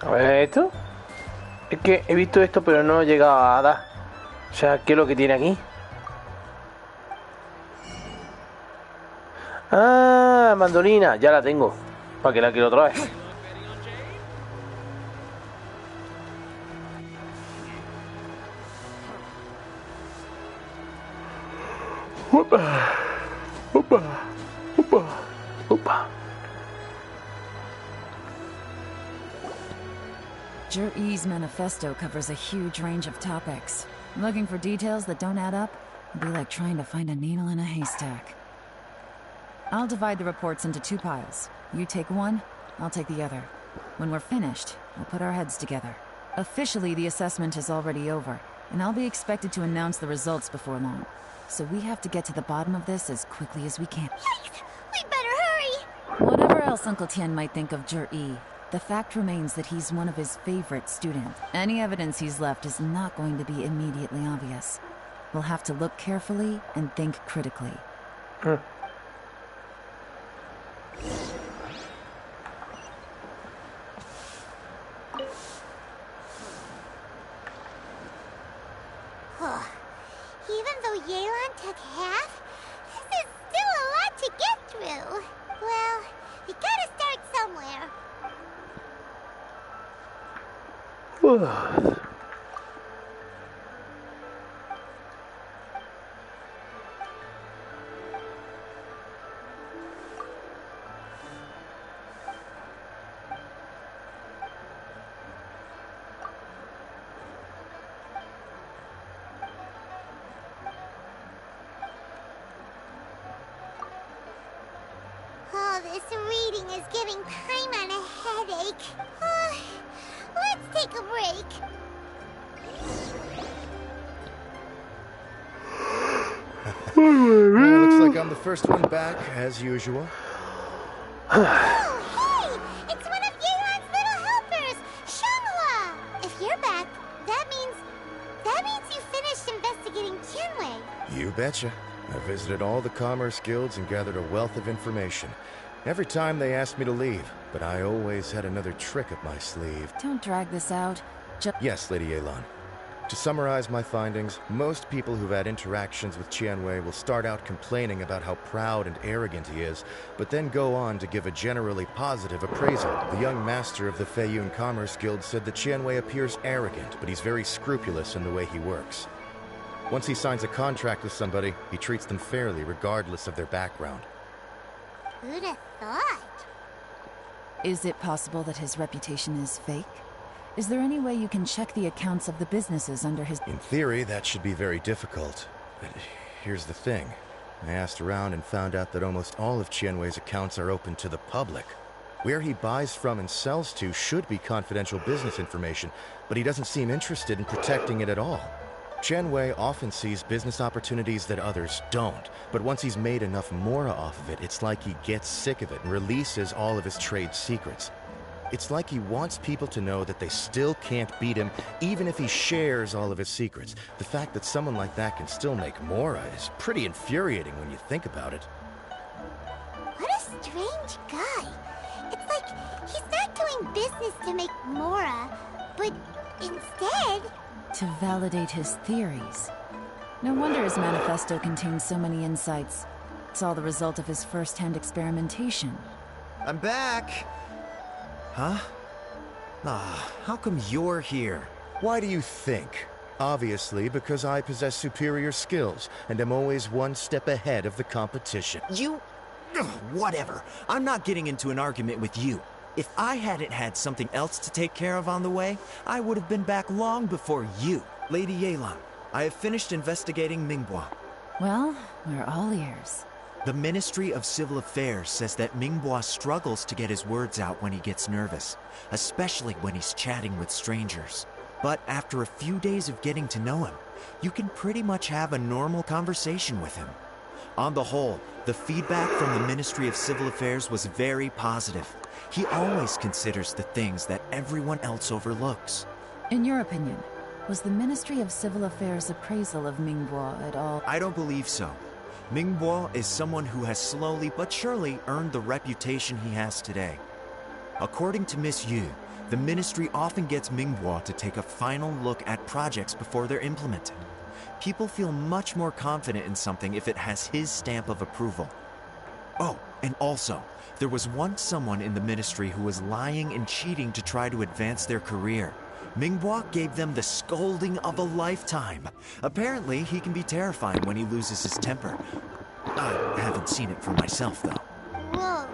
A ver esto. Es que he visto esto pero no he llegado a dar. O sea, ¿qué es lo que tiene aquí? Ah, mandolina, ya la tengo. ¿Para qué la quiero otra vez? Opa, opa, opa, opa. Jur-E's manifesto covers a huge range of topics. Looking for details that don't add up would be like trying to find a needle in a haystack. I'll divide the reports into 2 piles. You take one, I'll take the other. When we're finished, we'll put our heads together. Officially, the assessment is already over, and I'll be expected to announce the results before long. So we have to get to the bottom of this as quickly as we can. Yikes! We better hurry! Whatever else Uncle Tian might think of Jur-E, the fact remains that he's one of his favorite students. Any evidence he's left is not going to be immediately obvious. We'll have to look carefully and think critically. Oh, this reading is giving Paimon a headache. Let's take a break. Looks like I'm the first one back, as usual. Oh, hey! It's one of Yeon's little helpers, Shanghua! If you're back, that means you finished investigating Tianwei. You betcha. I visited all the commerce guilds and gathered a wealth of information. Every time they asked me to leave, but I always had another trick up my sleeve. Don't drag this out. Yes, Lady Yelan. To summarize my findings, most people who've had interactions with Tianwei will start out complaining about how proud and arrogant he is, but then go on to give a generally positive appraisal. The young master of the Feiyun Commerce Guild said that Tianwei appears arrogant, but he's very scrupulous in the way he works. Once he signs a contract with somebody, he treats them fairly regardless of their background. Who'd have thought? Is it possible that his reputation is fake? Is there any way you can check the accounts of the businesses under his... In theory, that should be very difficult. But here's the thing. I asked around and found out that almost all of Tianwei's accounts are open to the public. Where he buys from and sells to should be confidential business information, but he doesn't seem interested in protecting it at all. Tianwei often sees business opportunities that others don't, but once he's made enough mora off of it, it's like he gets sick of it and releases all of his trade secrets. It's like he wants people to know that they still can't beat him, even if he shares all of his secrets. The fact that someone like that can still make mora is pretty infuriating when you think about it. What a strange guy. It's like he's not doing business to make mora, but instead... to validate his theories. No wonder his manifesto contains so many insights. It's all the result of his first-hand experimentation. I'm back! Huh? How come you're here? Why do you think? Obviously, because I possess superior skills, and am always one step ahead of the competition. You... whatever. I'm not getting into an argument with you. If I hadn't had something else to take care of on the way, I would have been back long before you. Lady Yelan, I have finished investigating Mingbois. Well, we're all ears. The Ministry of Civil Affairs says that Mingbois struggles to get his words out when he gets nervous, especially when he's chatting with strangers. But after a few days of getting to know him, you can pretty much have a normal conversation with him. On the whole, the feedback from the Ministry of Civil Affairs was very positive. He always considers the things that everyone else overlooks. In your opinion, was the Ministry of Civil Affairs' appraisal of Mingbois at all? I don't believe so. Mingbois is someone who has slowly but surely earned the reputation he has today. According to Miss Yu, the Ministry often gets Mingbois to take a final look at projects before they're implemented. People feel much more confident in something if it has his stamp of approval. Oh, and also, there was once someone in the Ministry who was lying and cheating to try to advance their career. Mingbois gave them the scolding of a lifetime. Apparently, he can be terrifying when he loses his temper. I haven't seen it for myself, though. Whoa,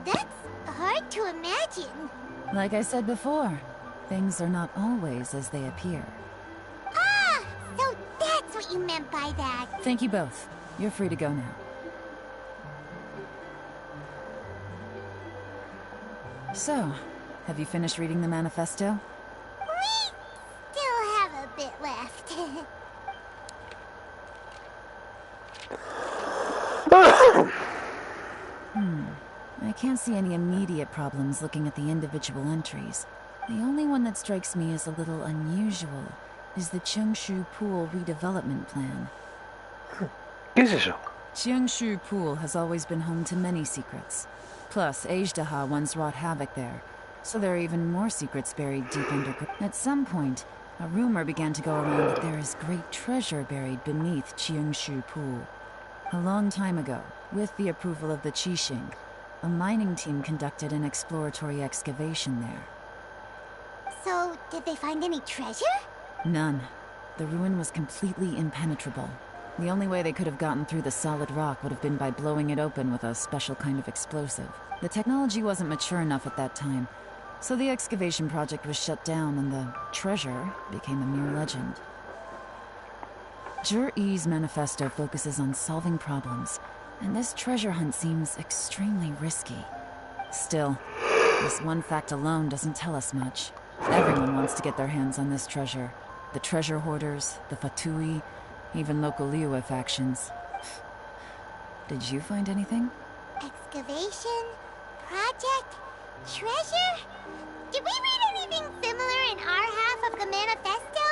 that's hard to imagine. Like I said before, things are not always as they appear. Ah, so that's what you meant by that. Thank you both. You're free to go now. So, have you finished reading the manifesto? We still have a bit left. I can't see any immediate problems looking at the individual entries. The only one that strikes me as a little unusual is the Cheongshu Pool redevelopment plan. ¿Qué es eso? Cheongshu Pool has always been home to many secrets. Plus, Ajdaha once wrought havoc there, so there are even more secrets buried deep underground. At some point, a rumor began to go around that there is great treasure buried beneath Cheongshu Pool. A long time ago, with the approval of the Qixing, a mining team conducted an exploratory excavation there. So, did they find any treasure? None. The ruin was completely impenetrable. The only way they could have gotten through the solid rock would have been by blowing it open with a special kind of explosive. The technology wasn't mature enough at that time, so the excavation project was shut down and the treasure became a mere legend. Jur-E's manifesto focuses on solving problems, and this treasure hunt seems extremely risky. Still, this one fact alone doesn't tell us much. Everyone wants to get their hands on this treasure. The treasure hoarders, the Fatui, even local Liyue factions. Did you find anything? Excavation? Project? Treasure? Did we read anything similar in our half of the manifesto?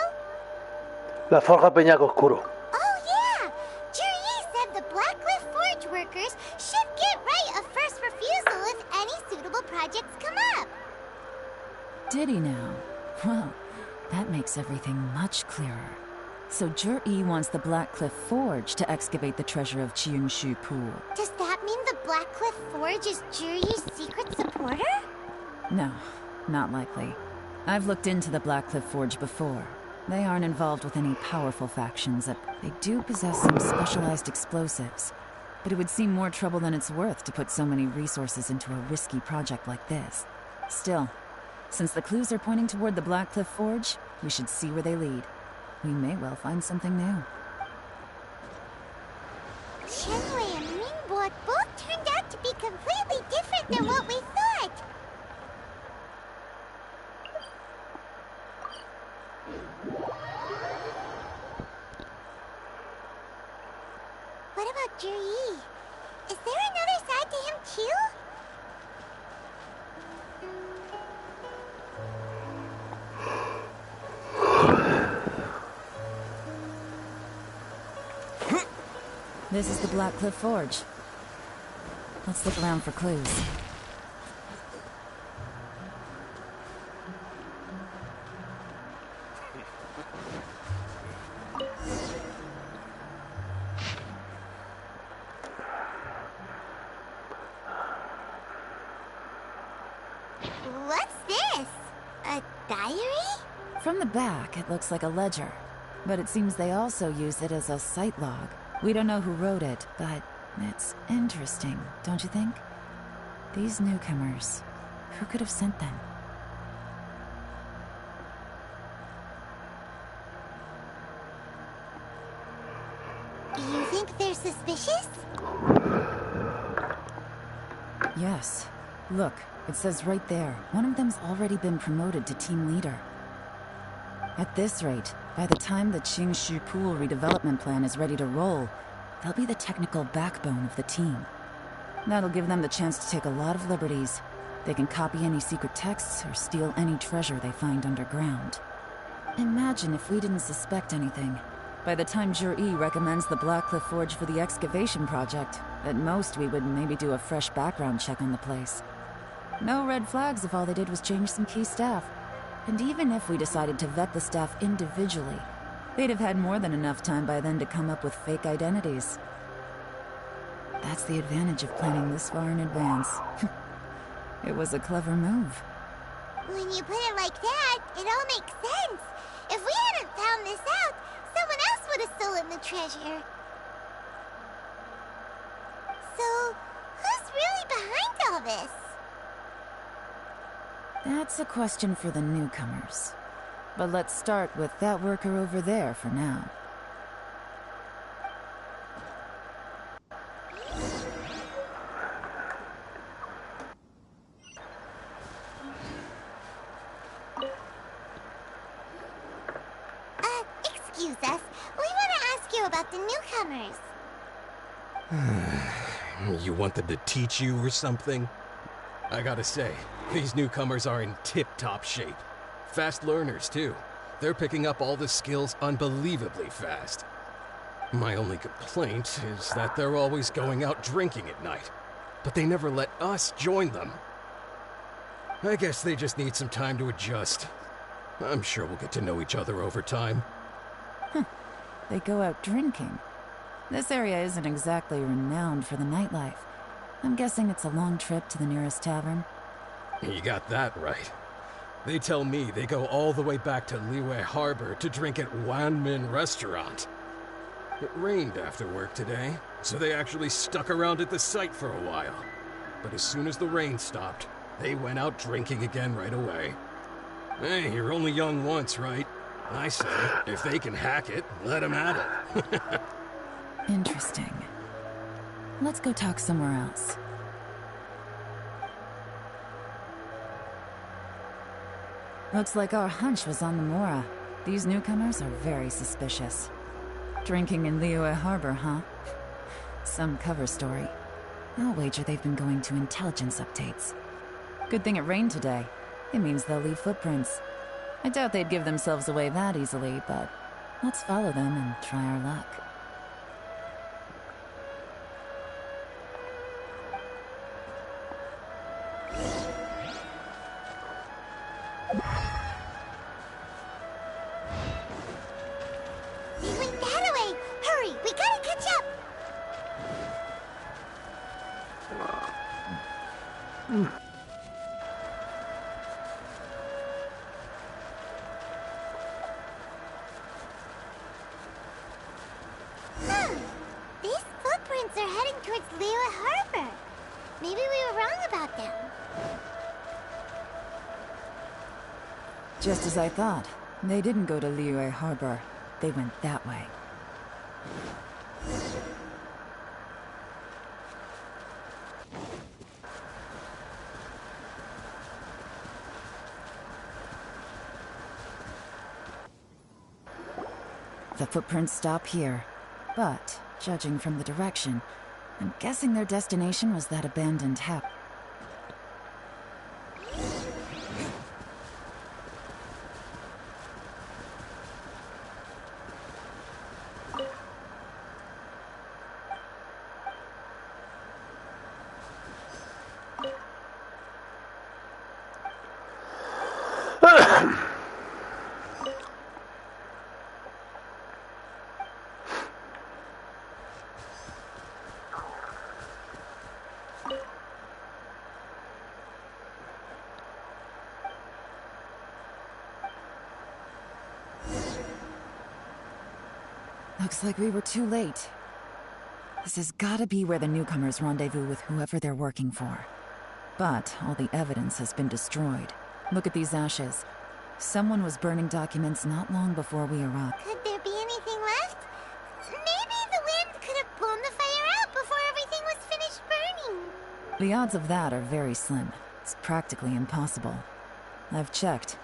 La Forja Peñaco Oscuro. Oh yeah! Jur-E said the Blackcliff Forge workers should get right of first refusal if any suitable projects come up. Did he now? Well, that makes everything much clearer. So Jur-E wants the Blackcliff Forge to excavate the treasure of Qiangshu Pool. Does that mean the Blackcliff Forge is Jur-E's secret supporter? No, not likely. I've looked into the Blackcliff Forge before. They aren't involved with any powerful factions. They do possess some specialized explosives. But it would seem more trouble than it's worth to put so many resources into a risky project like this. Still, since the clues are pointing toward the Blackcliff Forge, we should see where they lead. We may well find something new. Shenwei and Mingbo both turned out to be completely different than what we thought. What about Jur-E? Is there another side to him too? This is the Blackcliff Forge. Let's look around for clues. What's this? A diary? From the back, it looks like a ledger. But it seems they also use it as a site log. We don't know who wrote it, but it's interesting, don't you think? These newcomers, who could have sent them? You think they're suspicious? Yes. Look, it says right there, one of them's already been promoted to team leader. At this rate, by the time the Qiangshu Pool redevelopment plan is ready to roll, they'll be the technical backbone of the team. That'll give them the chance to take a lot of liberties. They can copy any secret texts or steal any treasure they find underground. Imagine if we didn't suspect anything. By the time Jur-E recommends the Blackcliff Forge for the excavation project, at most we would maybe do a fresh background check on the place. No red flags if all they did was change some key staff. And even if we decided to vet the staff individually, they'd have had more than enough time by then to come up with fake identities. That's the advantage of planning this far in advance. It was a clever move. When you put it like that, it all makes sense. If we hadn't found this out, someone else would have stolen the treasure. So, who's really behind all this? That's a question for the newcomers. But let's start with that worker over there for now. Excuse us. We want to ask you about the newcomers. You want them to teach you or something? I gotta say, these newcomers are in tip-top shape. Fast learners, too. They're picking up all the skills unbelievably fast. My only complaint is that they're always going out drinking at night. But they never let us join them. I guess they just need some time to adjust. I'm sure we'll get to know each other over time. They go out drinking. This area isn't exactly renowned for the nightlife. I'm guessing it's a long trip to the nearest tavern. You got that right. They tell me they go all the way back to Liyue Harbor to drink at Wanmin Restaurant. It rained after work today, so they actually stuck around at the site for a while. But as soon as the rain stopped, they went out drinking again right away. Hey, you're only young once, right? I say, if they can hack it, let them at it. Interesting. Let's go talk somewhere else. Looks like our hunch was on the Mora. These newcomers are very suspicious. Drinking in Liyue Harbor, huh? Some cover story. I'll wager they've been going to intelligence updates. Good thing it rained today. It means they'll leave footprints. I doubt they'd give themselves away that easily, but let's follow them and try our luck. They went that way! Hurry, we gotta catch up! These footprints are heading towards Liyue Harbor. Maybe we were wrong about them. Just as I thought. They didn't go to Liyue Harbor. They went that way. The footprints stop here. But, judging from the direction, I'm guessing their destination was that abandoned house. Looks like we were too late. This has gotta be where the newcomers rendezvous with whoever they're working for. But all the evidence has been destroyed. Look at these ashes. Someone was burning documents not long before we arrived. Could there be anything left? Maybe the wind could have blown the fire out before everything was finished burning. The odds of that are very slim. It's practically impossible. I've checked.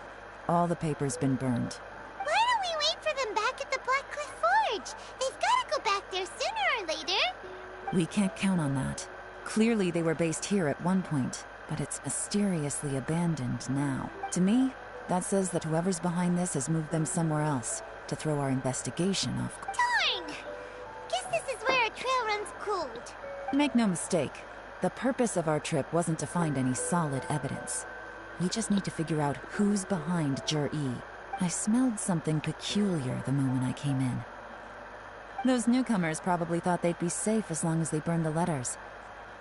All the paper's been burned. Why don't we wait for them back at the Black Cliff Forge? They've got to go back there sooner or later. We can't count on that. Clearly they were based here at one point, but it's mysteriously abandoned now. To me, that says that whoever's behind this has moved them somewhere else to throw our investigation off. Darn! Guess this is where our trail runs cold. Make no mistake, the purpose of our trip wasn't to find any solid evidence. We just need to figure out who's behind Jur-E. I smelled something peculiar the moment I came in. Those newcomers probably thought they'd be safe as long as they burned the letters.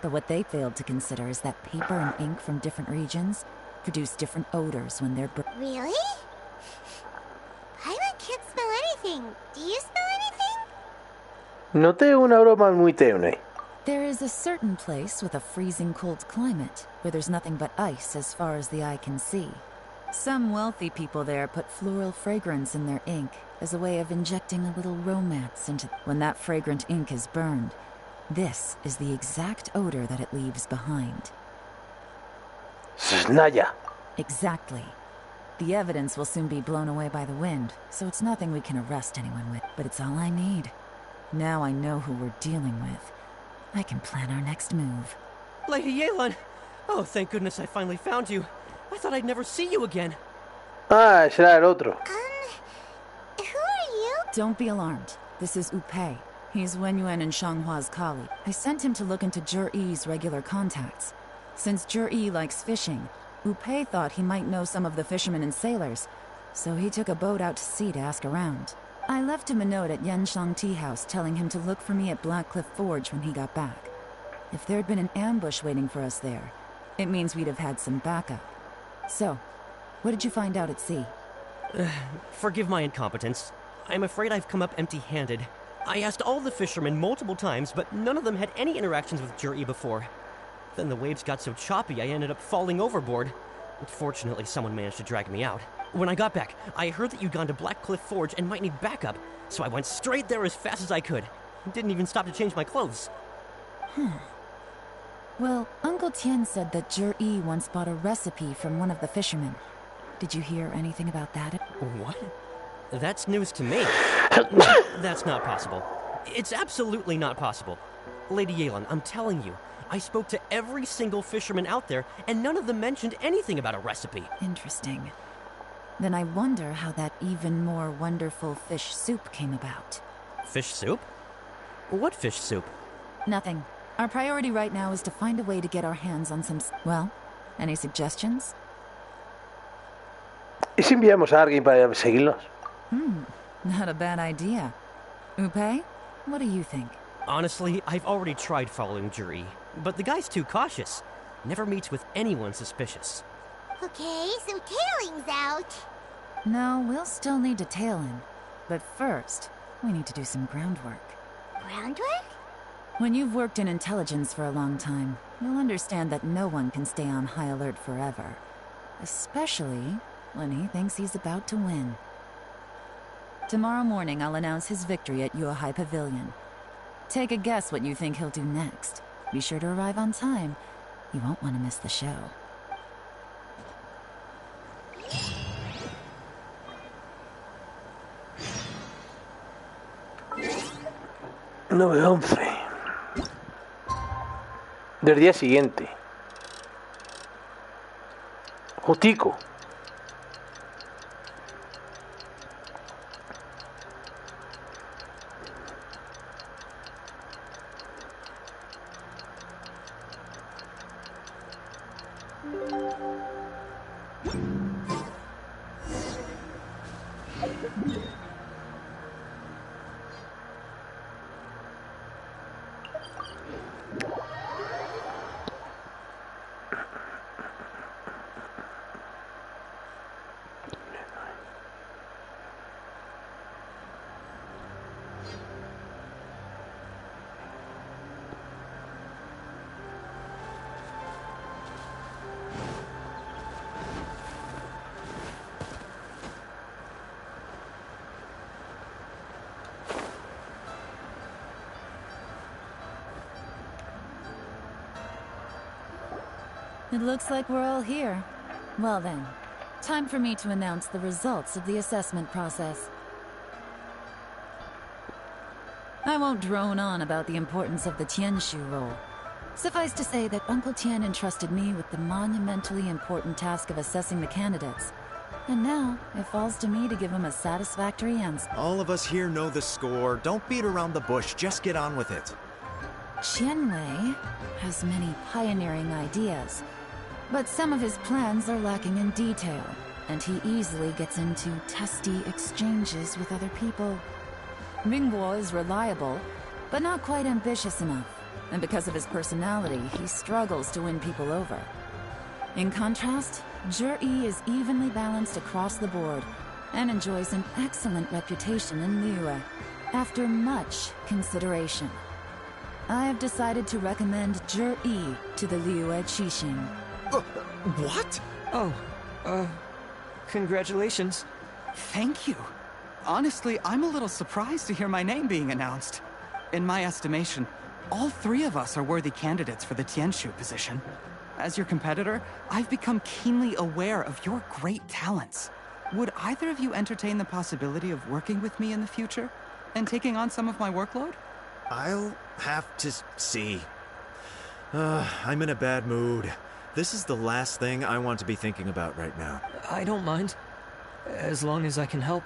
But what they failed to consider is that paper and ink from different regions produce different odors when they're Really? Pilot can't smell anything. Do you smell anything? Noté un aroma muy tenue. There is a certain place with a freezing cold climate where there's nothing but ice as far as the eye can see. Some wealthy people there put floral fragrance in their ink as a way of injecting a little romance into... When that fragrant ink is burned, this is the exact odor that it leaves behind. Snaya. Exactly. The evidence will soon be blown away by the wind, so it's nothing we can arrest anyone with. But it's all I need. Now I know who we're dealing with. I can plan our next move. Lady Yelan! Oh, thank goodness I finally found you. I thought I'd never see you again. Ah, será el otro. Who are you? Don't be alarmed. This is Upei. He's Wenyuan and Shanghua's colleague. I sent him to look into Jur-E's regular contacts. Since Jur-E likes fishing, Upei thought he might know some of the fishermen and sailors, so he took a boat out to sea to ask around. I left him a note at Yanshang Tea House telling him to look for me at Black Cliff Forge when he got back. If there'd been an ambush waiting for us there, it means we'd have had some backup. So, What did you find out at sea? Forgive my incompetence. I'm afraid I've come up empty-handed. I asked all the fishermen multiple times, but none of them had any interactions with Juri before. Then the waves got so choppy I ended up falling overboard. Fortunately, someone managed to drag me out. When I got back, I heard that you'd gone to Black Cliff Forge and might need backup, so I went straight there as fast as I could. Didn't even stop to change my clothes. Well, Uncle Tien said that Juri once bought a recipe from one of the fishermen. Did you hear anything about that? What? That's news to me. That's not possible. It's absolutely not possible. Lady Yelan, I'm telling you, I spoke to every single fisherman out there, and none of them mentioned anything about a recipe. Interesting. Then I wonder how that even more wonderful fish soup came about. Fish soup? What fish soup? Nothing. Our priority right now is to find a way to get our hands on some... Well, any suggestions? ¿Y si enviamos a alguien para seguirlos? Not a bad idea. Upe, what do you think? Honestly, I've already tried following Juri, but the guy's too cautious. Never meets with anyone suspicious. Okay, so tailing's out. No, we'll still need to tail him. But first, we need to do some groundwork. Groundwork? When you've worked in intelligence for a long time, you'll understand that no one can stay on high alert forever. Especially when he thinks he's about to win. Tomorrow morning, I'll announce his victory at Yuehai Pavilion. Take a guess what you think he'll do next. Be sure to arrive on time. You won't want to miss the show. 9:11 del día siguiente. Justico. It looks like we're all here. Well then, time for me to announce the results of the assessment process. I won't drone on about the importance of the Tianshu role. Suffice to say that Uncle Tien entrusted me with the monumentally important task of assessing the candidates. And now, it falls to me to give him a satisfactory answer. All of us here know the score. Don't beat around the bush, just get on with it. Qianwei has many pioneering ideas, but some of his plans are lacking in detail, and he easily gets into testy exchanges with other people. Mingguo is reliable, but not quite ambitious enough, and because of his personality, he struggles to win people over. In contrast, Zhi is evenly balanced across the board, and enjoys an excellent reputation in Liyue, after much consideration. I have decided to recommend Zhi to the Liyue Qixing. What? Oh, congratulations. Thank you. Honestly, I'm a little surprised to hear my name being announced. In my estimation, all three of us are worthy candidates for the Tianshu position. As your competitor, I've become keenly aware of your great talents. Would either of you entertain the possibility of working with me in the future and taking on some of my workload? I'll have to see. I'm in a bad mood. This is the last thing I want to be thinking about right now. I don't mind, as long as I can help.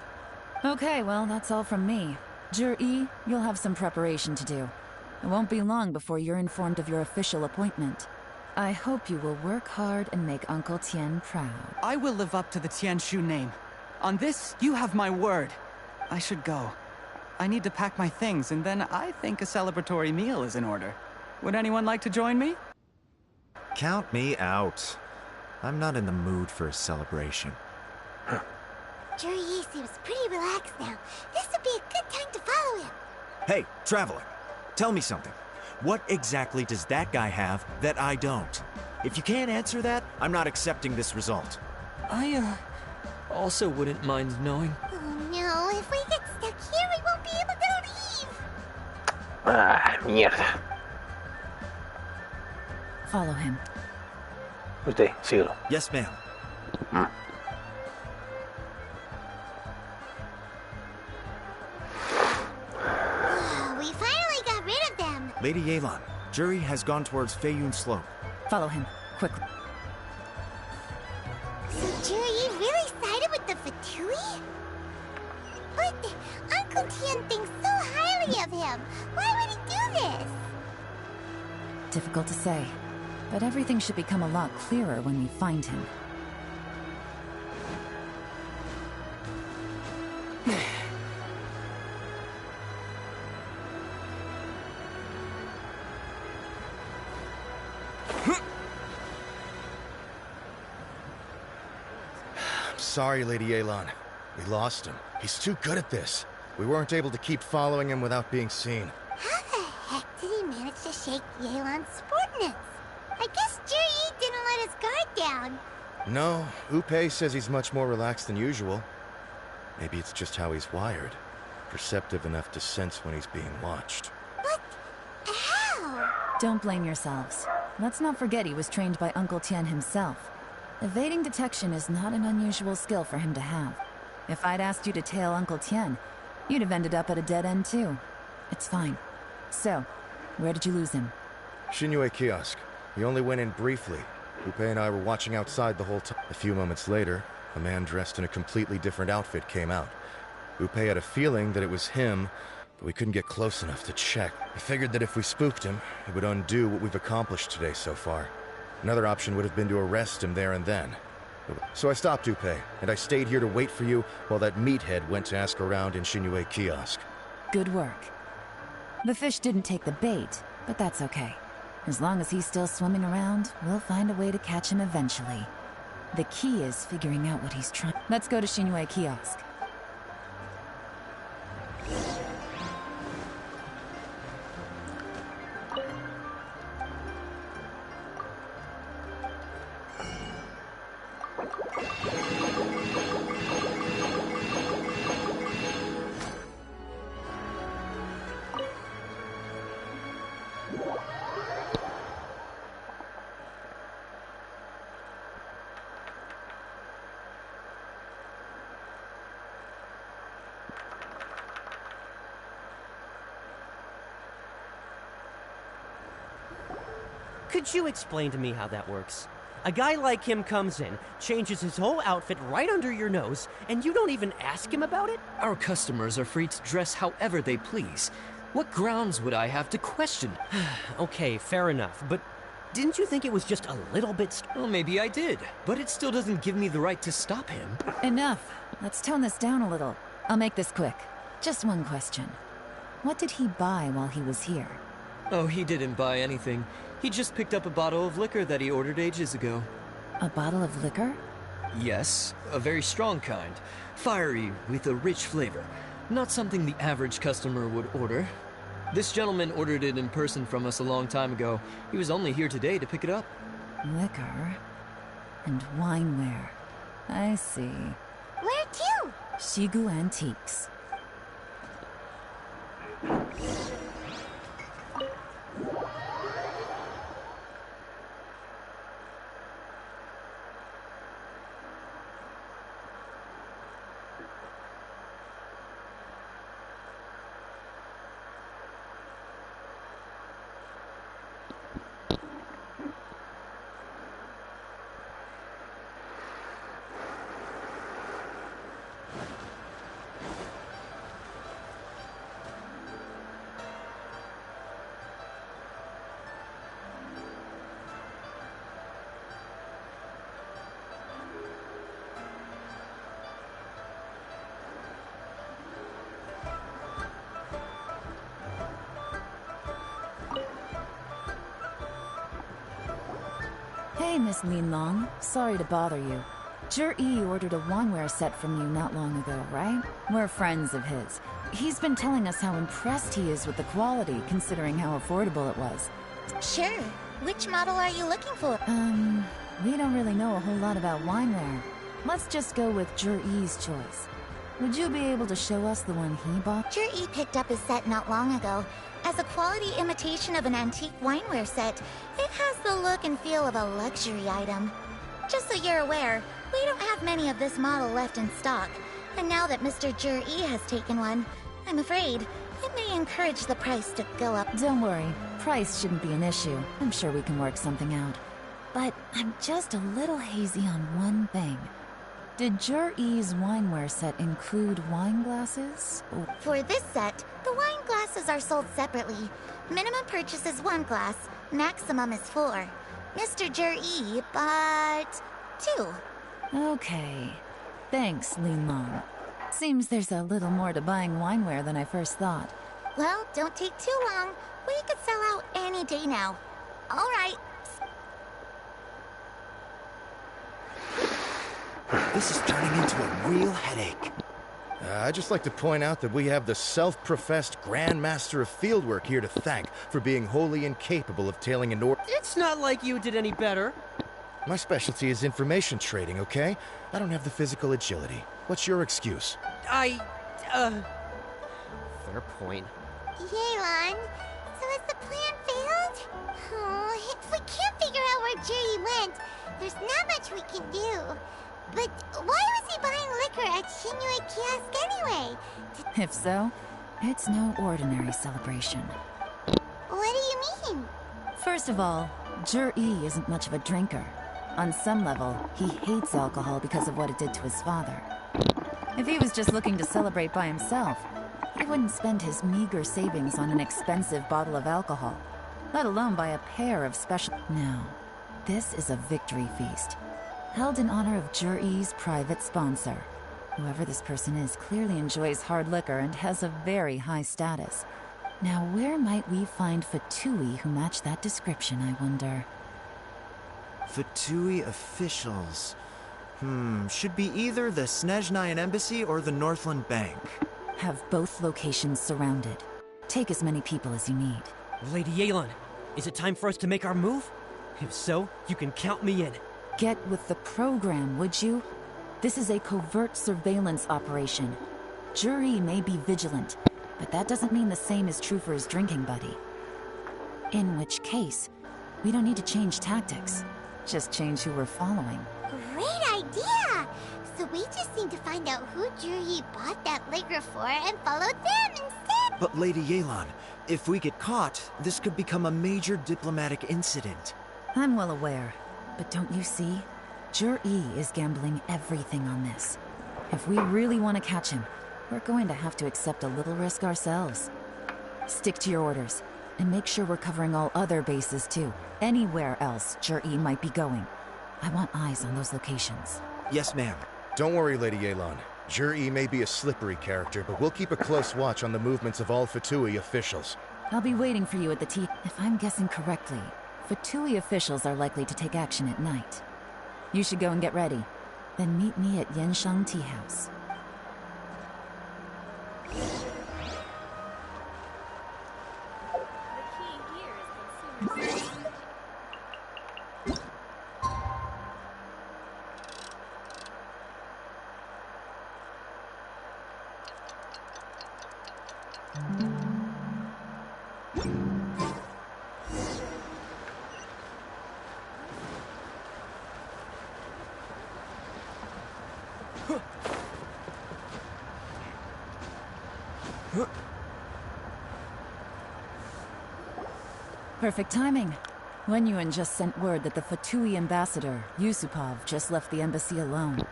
Okay, well, that's all from me. Zhi, you'll have some preparation to do. It won't be long before you're informed of your official appointment. I hope you will work hard and make Uncle Tien proud. I will live up to the Tianshu name. On this, you have my word. I should go. I need to pack my things, and then I think a celebratory meal is in order. Would anyone like to join me? Count me out. I'm not in the mood for a celebration. Juri seems pretty relaxed now. This would be a good time to follow him. Hey, Traveler, tell me something. What exactly does that guy have that I don't? If you can't answer that, I'm not accepting this result. I, also wouldn't mind knowing. Oh no, if we get stuck here, we won't be able to leave. Ah, mierda. Follow him. Usted, síguelo. Yes, ma'am. We finally got rid of them. Lady Yelan, Juri has gone towards Feiyun Slope. Follow him, quickly. So Juri really sided with the Fatui? But Uncle Tian thinks so highly of him. Why would he do this? Difficult to say, but everything should become a lot clearer when we find him. Sorry, Lady Yelan. We lost him. He's too good at this. We weren't able to keep following him without being seen. How the heck did he manage to shake Yelan's subordinates? I guess Juri didn't let his guard down. No, Upe says he's much more relaxed than usual. Maybe it's just how he's wired. Perceptive enough to sense when he's being watched. But how? Don't blame yourselves. Let's not forget he was trained by Uncle Tian himself. Evading detection is not an unusual skill for him to have. If I'd asked you to tail Uncle Tian, you'd have ended up at a dead end too. It's fine. So, where did you lose him? Shinue kiosk. He only went in briefly. Upe and I were watching outside the whole time. A few moments later, a man dressed in a completely different outfit came out. Upe had a feeling that it was him, but we couldn't get close enough to check. I figured that if we spooked him, it would undo what we've accomplished today so far. Another option would have been to arrest him there and then. So I stopped Upe, and I stayed here to wait for you while that meathead went to ask around in Shinue kiosk. Good work. The fish didn't take the bait, but that's okay. As long as he's still swimming around, we'll find a way to catch him eventually. The key is figuring out what he's trying. Let's go to Shinue kiosk. Could you explain to me how that works? A guy like him comes in, changes his whole outfit right under your nose, and you don't even ask him about it? Our customers are free to dress however they please. What grounds would I have to question? Okay, fair enough, but didn't you think it was just a little bit... Well, maybe I did, but it still doesn't give me the right to stop him. Enough. Let's tone this down a little. I'll make this quick. Just one question. What did he buy while he was here? Oh, he didn't buy anything. He just picked up a bottle of liquor that he ordered ages ago. A bottle of liquor? Yes, a very strong kind. Fiery, with a rich flavor. Not something the average customer would order. This gentleman ordered it in person from us a long time ago. He was only here today to pick it up. Liquor and wineware. I see. Where to? Shigu Antiques. Hey, Miss Lin Long. Sorry to bother you. Jur-E ordered a wineware set from you not long ago, right? We're friends of his. He's been telling us how impressed he is with the quality, considering how affordable it was. Sure. Which model are you looking for? We don't really know a whole lot about wineware. Let's just go with Jur-E's choice. Would you be able to show us the one he bought? Jur-E picked up his set not long ago. As a quality imitation of an antique wineware set, it has the look and feel of a luxury item. Just so you're aware, we don't have many of this model left in stock. And now that Mr. Jur-E has taken one, I'm afraid it may encourage the price to go up. Don't worry. Price shouldn't be an issue. I'm sure we can work something out. But I'm just a little hazy on one thing. Did Jur-E's wineware set include wine glasses? For this set, the wine glasses are sold separately. Minimum purchase is 1 glass, maximum is 4. Mr. Jur-E bought 2. Okay. Thanks, Lin Long. Seems there's a little more to buying wineware than I first thought. Well, don't take too long. We could sell out any day now. All right. This is turning into a real headache. I'd just like to point out that we have the self-professed Grand Master of Fieldwork here to thank for being wholly incapable of tailing an order. It's not like you did any better. My specialty is information trading, okay? I don't have the physical agility. What's your excuse? Fair point. Yelan, so has the plan failed? Oh, if we can't figure out where Jur-E went, there's not much we can do. But why was he buying liquor at Shinue Kiosk anyway? If so, it's no ordinary celebration. What do you mean? First of all, Jur-E isn't much of a drinker. On some level, he hates alcohol because of what it did to his father. If he was just looking to celebrate by himself, he wouldn't spend his meager savings on an expensive bottle of alcohol, let alone buy a pair of special... No, this is a victory feast, held in honor of Jur-E's private sponsor. Whoever this person is clearly enjoys hard liquor and has a very high status. Now, where might we find Fatui who match that description, I wonder? Fatui officials. Should be either the Snezhnayan Embassy or the Northland Bank. Have both locations surrounded. Take as many people as you need. Lady Yelan, is it time for us to make our move? If so, you can count me in. Get with the program, would you? This is a covert surveillance operation. Jur-E may be vigilant, but that doesn't mean the same is true for his drinking buddy. In which case, we don't need to change tactics. Just change who we're following. Great idea! So we just need to find out who Jur-E bought that liquor for and follow them instead. But Lady Yelan, if we get caught, this could become a major diplomatic incident. I'm well aware, but don't you see? Jur-E is gambling everything on this. If we really want to catch him, we're going to have to accept a little risk ourselves. Stick to your orders, and make sure we're covering all other bases too. Anywhere else Jur-E might be going. I want eyes on those locations. Yes, ma'am. Don't worry, Lady Yelan. Jur-E may be a slippery character, but we'll keep a close watch on the movements of all Fatui officials. I'll be waiting for you at the tea. If I'm guessing correctly, Fatui officials are likely to take action at night. You should go and get ready. Then meet me at Yenshang Tea House. Perfect timing. Wenyuan just sent word that the Fatui ambassador, Yusupov, just left the embassy alone.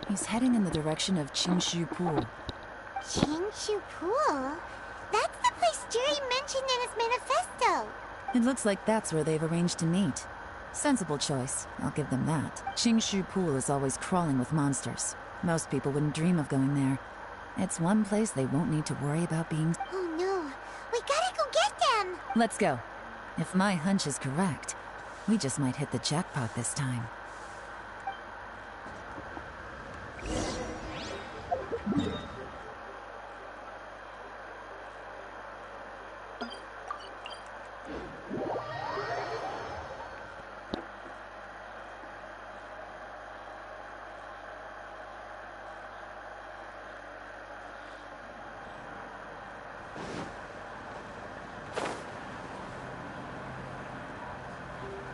He's heading in the direction of Qinshu Pool. Qinshu Pool? That's the place Jur-E mentioned in his manifesto. It looks like that's where they've arranged to meet. Sensible choice, I'll give them that. Qinshu Pool is always crawling with monsters. Most people wouldn't dream of going there. It's one place they won't need to worry about being... Oh no, we gotta go get them! Let's go. If my hunch is correct, we just might hit the jackpot this time.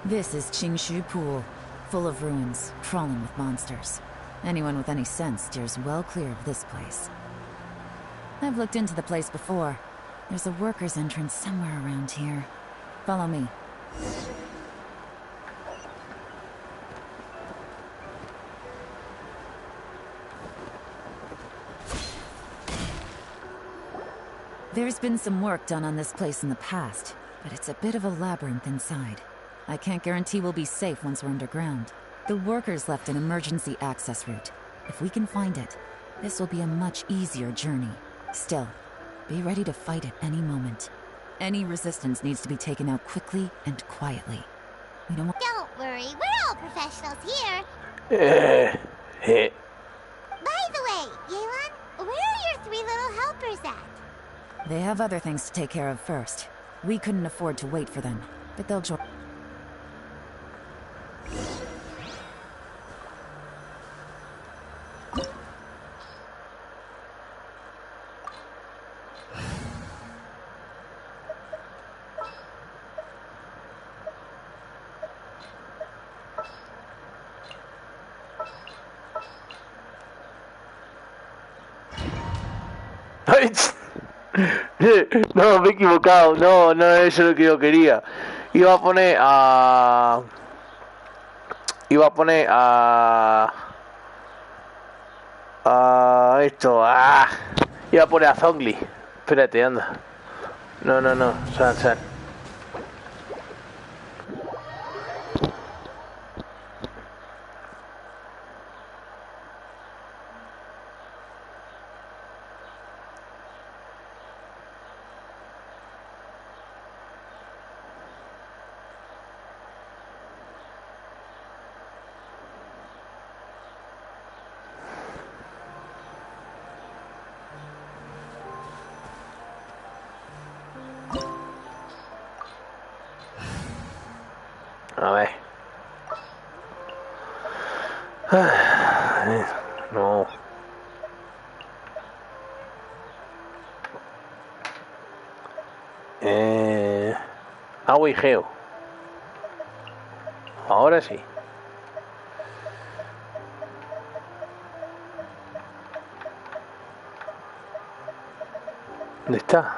This is Qingshu Pool, full of ruins, crawling with monsters. Anyone with any sense steers well clear of this place. I've looked into the place before. There's a worker's entrance somewhere around here. Follow me. There's been some work done on this place in the past, but it's a bit of a labyrinth inside. I can't guarantee we'll be safe once we're underground. The workers left an emergency access route. If we can find it, this will be a much easier journey. Still, be ready to fight at any moment. Any resistance needs to be taken out quickly and quietly. We don't want— Don't worry, we're all professionals here. By the way, Yelan, where are your 3 little helpers at? They have other things to take care of first. We couldn't afford to wait for them, but they'll join. No, me he equivocado. No, no, eso es lo que yo quería. Iba a poner a... esto. Iba a poner a Zhongli. Espérate, anda. No. San. A ver. No. Agua y geo. Ahora sí. ¿Dónde está?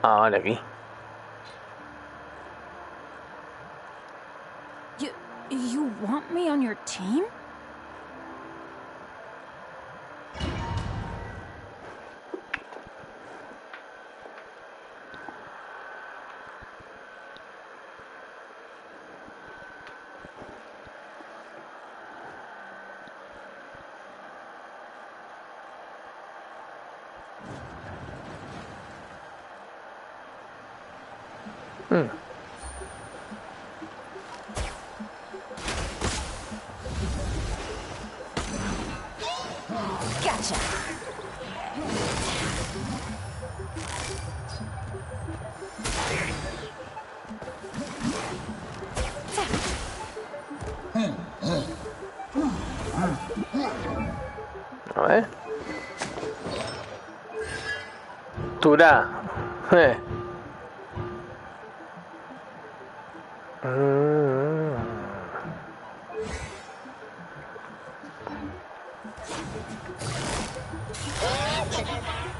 Vale, aquí. You want me on your team? Gotcha. A ver. Tura.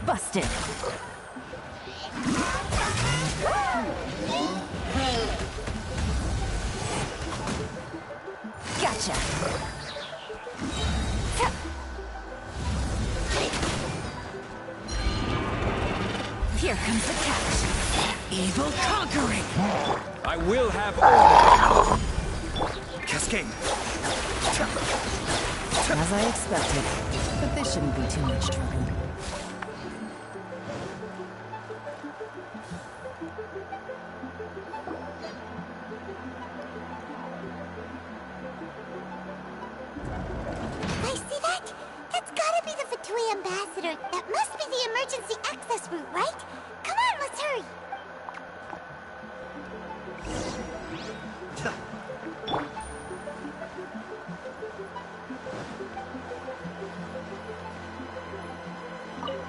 Busted. Gotcha. Here comes the catch. Evil conquering. I will have order. Cascade. As I expected, but this shouldn't be too much trouble. I see that? That's gotta be the Fatui ambassador. That must be the emergency access route, right? Come on, let's hurry.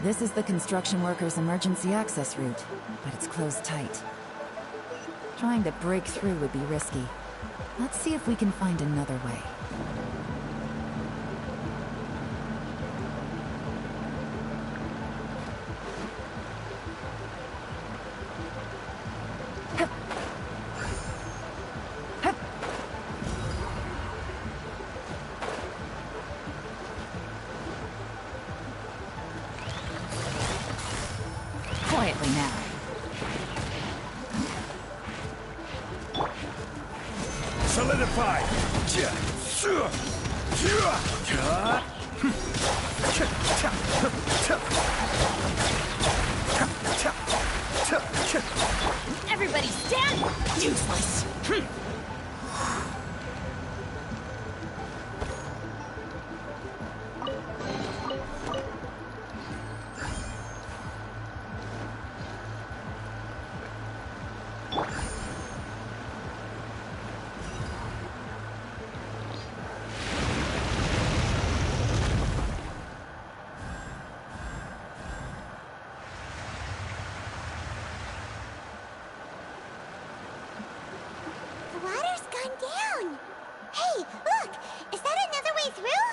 This is the construction workers' emergency access route, but it's closed tight. Trying to break through would be risky. Let's see if we can find another way. Quietly now. Solidify! Everybody stand! Useless! The water's gone down. Hey, look! Is that another way through?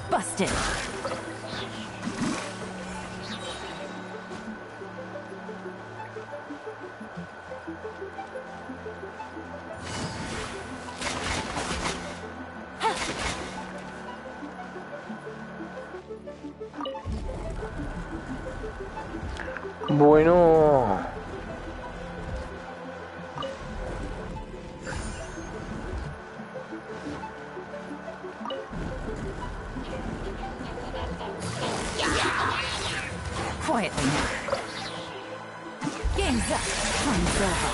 Busted! Bueno. Quietly now. Game's up. Time's over.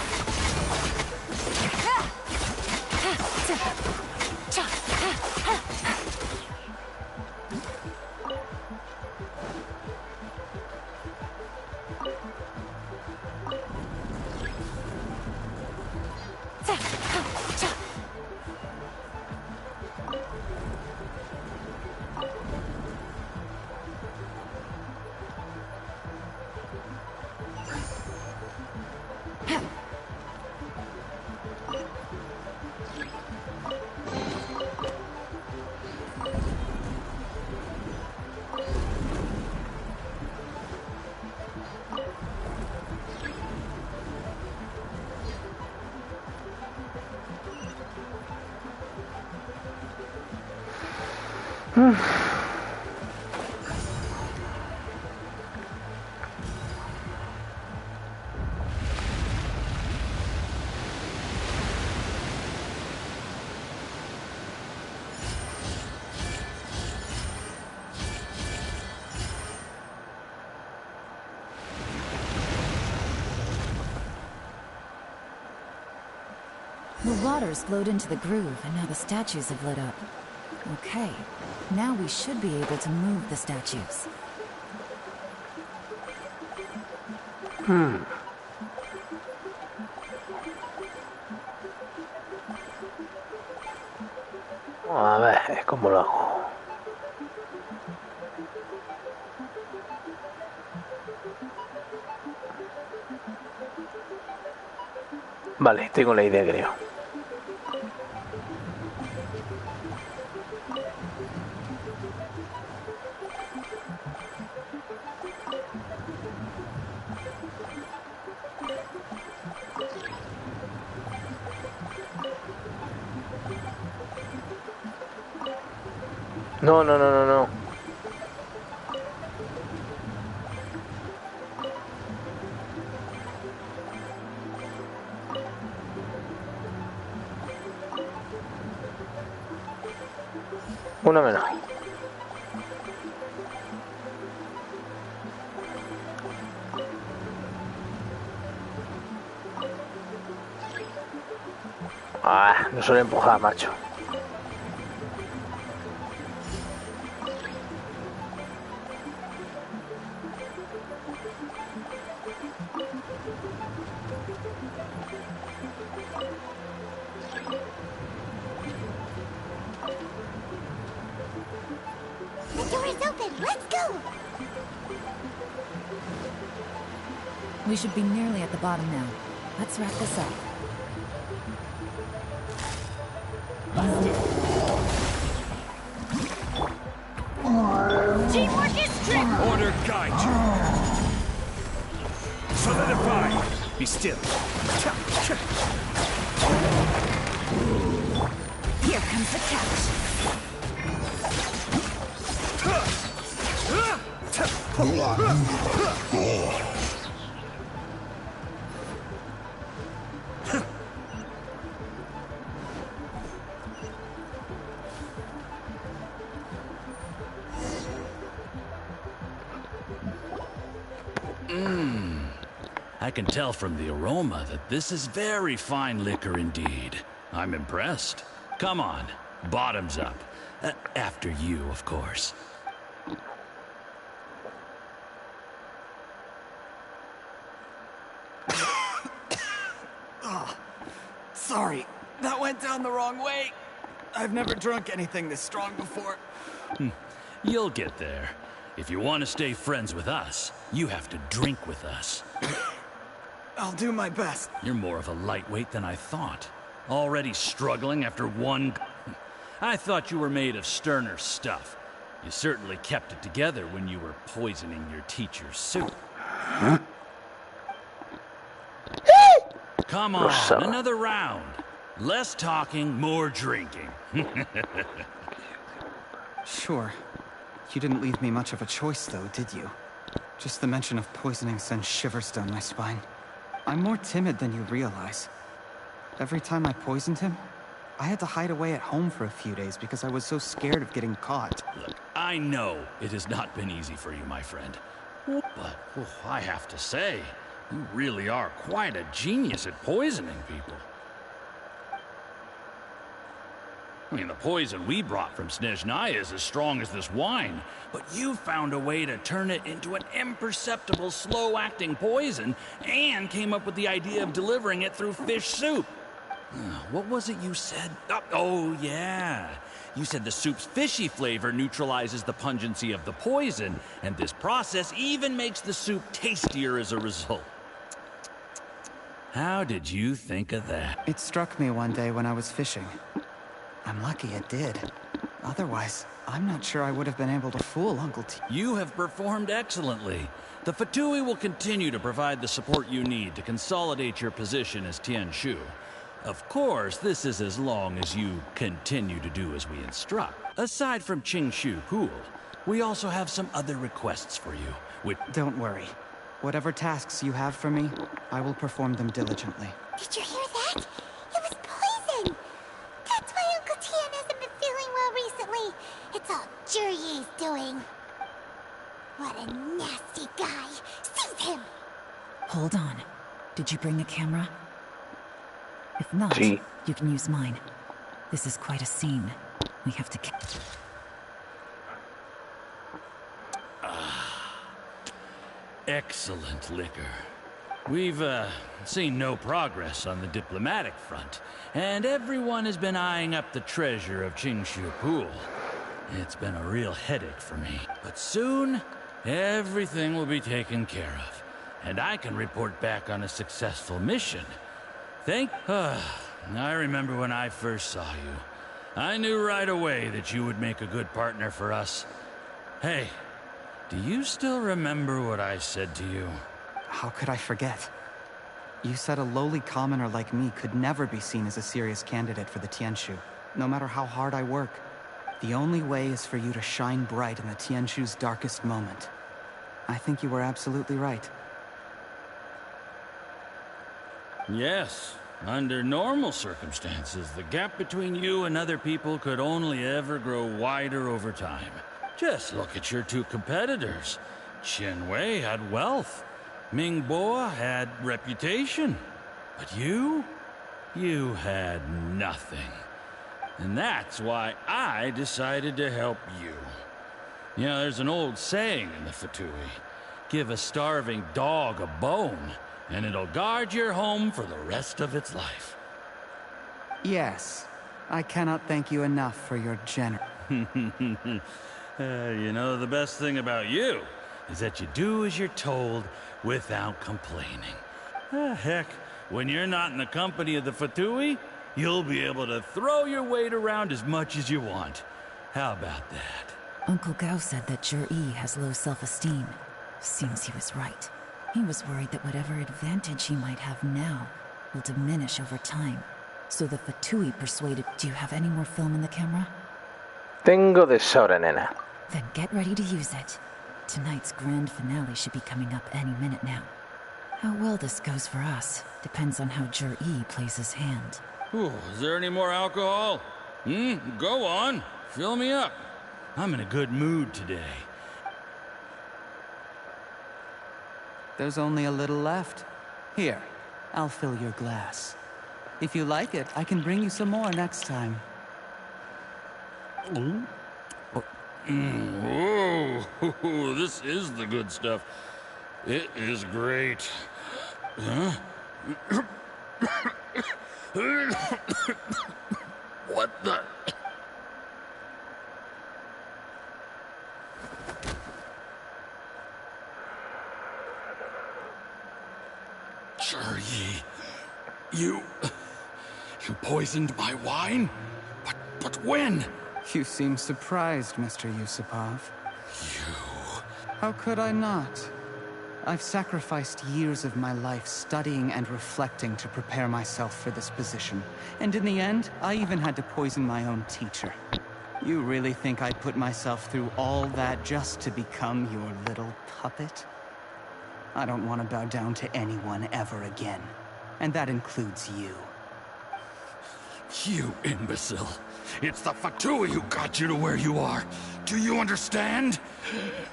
The water's flowed into the groove, and now the statues have lit up. Okay, now we should be able to move the statues. A ver, ¿cómo lo hago? Vale, tengo la idea, creo. No, no, no, no, no. Una menos. Ah, no suele empujar, macho. The door is open. Let's go. We should be nearly at the bottom now. Let's wrap this up. Teamwork is strength! Order guide you. Solidify. Be still. Here comes the catch. I can tell from the aroma that this is very fine liquor indeed. I'm impressed. Come on, bottoms up. After you, of course. Oh, sorry, that went down the wrong way. I've never drunk anything this strong before. You'll get there. If you want to stay friends with us, you have to drink with us. I'll do my best. You're more of a lightweight than I thought. Already struggling after one... I thought you were made of sterner stuff. You certainly kept it together when you were poisoning your teacher's soup. Come on, another round. Less talking, more drinking. Sure. You didn't leave me much of a choice, though, did you? Just the mention of poisoning sends shivers down my spine. I'm more timid than you realize. Every time I poisoned him, I had to hide away at home for a few days because I was so scared of getting caught. Look, I know it has not been easy for you, my friend. But I have to say, you really are quite a genius at poisoning people. I mean, the poison we brought from Snezhnaya is as strong as this wine, but you found a way to turn it into an imperceptible, slow-acting poison, and came up with the idea of delivering it through fish soup. What was it you said? Oh, yeah. You said the soup's fishy flavor neutralizes the pungency of the poison, and this process even makes the soup tastier as a result. How did you think of that? It struck me one day when I was fishing. I'm lucky it did. Otherwise, I'm not sure I would have been able to fool Uncle T. You have performed excellently. The Fatui will continue to provide the support you need to consolidate your position as Tian Shu. Of course, this is as long as you continue to do as we instruct. Aside from Qingshu Pool, we also have some other requests for you. Don't worry. Whatever tasks you have for me, I will perform them diligently. Did you hear that? It was poison! That's why Uncle Tian hasn't been feeling well recently. It's all Jurye's doing. What a nasty guy. Seize him! Hold on. Did you bring a camera? If not, Sí. you can use mine. This is quite a scene. We have to... Excellent liquor. We've, seen no progress on the diplomatic front, and everyone has been eyeing up the treasure of Qingshu Pool. It's been a real headache for me. But soon, everything will be taken care of, and I can report back on a successful mission. I remember when I first saw you. I knew right away that you would make a good partner for us. Hey, do you still remember what I said to you? How could I forget? You said a lowly commoner like me could never be seen as a serious candidate for the Tianshu, no matter how hard I work. The only way is for you to shine bright in the Tianshu's darkest moment. I think you were absolutely right. Yes. Under normal circumstances, the gap between you and other people could only ever grow wider over time. Just look at your two competitors. Qianwei had wealth. Mingbo had reputation. But you had nothing. And that's why I decided to help you. You know, there's an old saying in the Fatui. Give a starving dog a bone, and it'll guard your home for the rest of its life. Yes. I cannot thank you enough for your generous... You know, the best thing about you is that you do as you're told without complaining. Heck, when you're not in the company of the Fatui, you'll be able to throw your weight around as much as you want. How about that? Uncle Gao said that Zhi has low self-esteem. Seems he was right. He was worried that whatever advantage he might have now will diminish over time. So the Fatui persuaded... Do you have any more film in the camera? Tengo de sobra, nena. Then get ready to use it. Tonight's grand finale should be coming up any minute now. How well this goes for us depends on how Zhi plays his hand. Ooh, is there any more alcohol? Go on. Fill me up. I'm in a good mood today. There's only a little left. Here, I'll fill your glass. If you like it, I can bring you some more next time. Whoa, this is the good stuff. It is great. Huh? What the... Zhi, you poisoned my wine? But when? You seem surprised, Mr. Yusupov. How could I not? I've sacrificed years of my life studying and reflecting to prepare myself for this position. And in the end, I even had to poison my own teacher. You really think I'd put myself through all that just to become your little puppet? I don't want to bow down to anyone ever again. And that includes you. You imbecile. It's the Fatui who got you to where you are. Do you understand?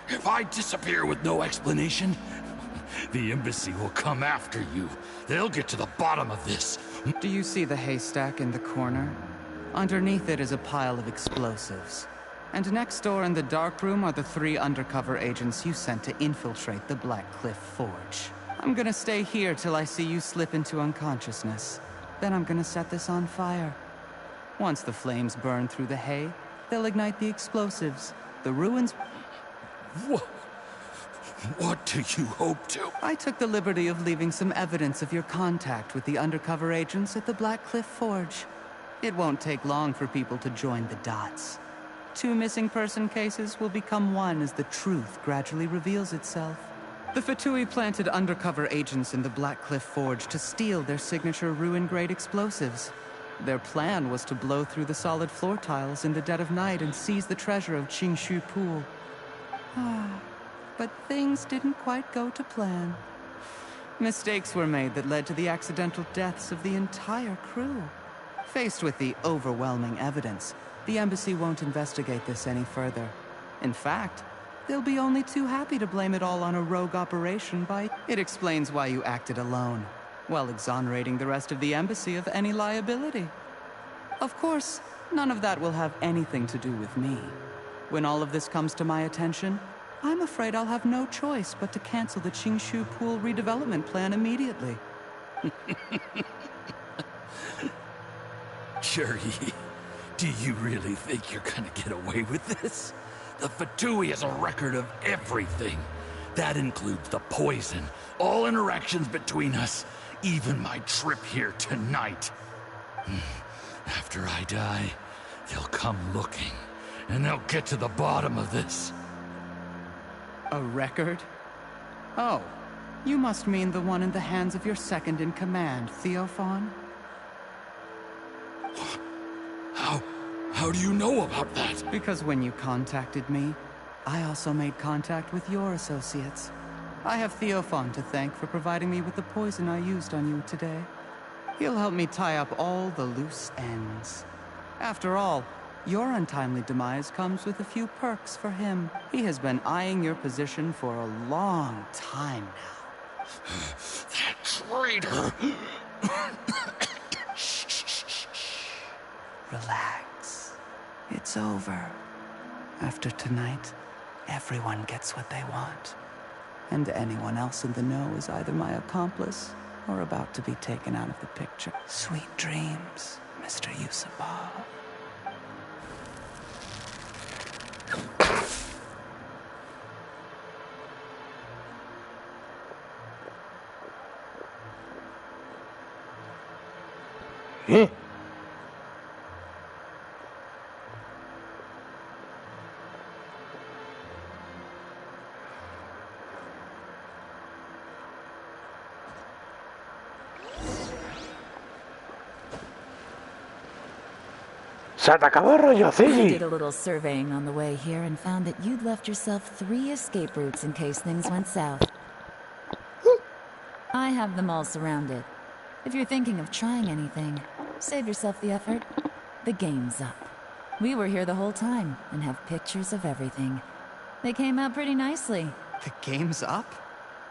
If I disappear with no explanation, the embassy will come after you. They'll get to the bottom of this. Do you see the haystack in the corner? Underneath it is a pile of explosives. And next door in the dark room are the 3 undercover agents you sent to infiltrate the Black Cliff Forge. I'm gonna stay here till I see you slip into unconsciousness. Then I'm gonna set this on fire. Once the flames burn through the hay, they'll ignite the explosives. The ruins... What do you hope to? I took the liberty of leaving some evidence of your contact with the undercover agents at the Black Cliff Forge. It won't take long for people to join the dots. 2 missing person cases will become 1 as the truth gradually reveals itself. The Fatui planted undercover agents in the Black Cliff Forge to steal their signature ruin-grade explosives. Their plan was to blow through the solid floor tiles in the dead of night and seize the treasure of Qingshu Pool. But things didn't quite go to plan. Mistakes were made that led to the accidental deaths of the entire crew. Faced with the overwhelming evidence, the embassy won't investigate this any further. In fact, they'll be only too happy to blame it all on a rogue operation by... It explains why you acted alone, while exonerating the rest of the embassy of any liability. Of course, none of that will have anything to do with me. When all of this comes to my attention, I'm afraid I'll have no choice but to cancel the Qingshu Pool redevelopment plan immediately. Zhi, do you really think you're gonna get away with this? The Fatui has a record of everything. That includes the poison, all interactions between us, even my trip here tonight. After I die, they'll come looking, and they'll get to the bottom of this. A record? Oh, you must mean the one in the hands of your second-in-command, Theophan? How How do you know about that? Because when you contacted me, I also made contact with your associates. I have Theophan to thank for providing me with the poison I used on you today. He'll help me tie up all the loose ends. After all, your untimely demise comes with a few perks for him. He has been eyeing your position for a long time now. That traitor! Relax. It's over. After tonight, everyone gets what they want. And anyone else in the know is either my accomplice or about to be taken out of the picture. Sweet dreams, Mr. Yusabal. Se te acabó el rollo, I sí. did a little surveying on the way here and found that you'd left yourself 3 escape routes in case things went south. I have them all surrounded. If you're thinking of trying anything, save yourself the effort. The game's up. We were here the whole time and have pictures of everything. They came out pretty nicely. The game's up?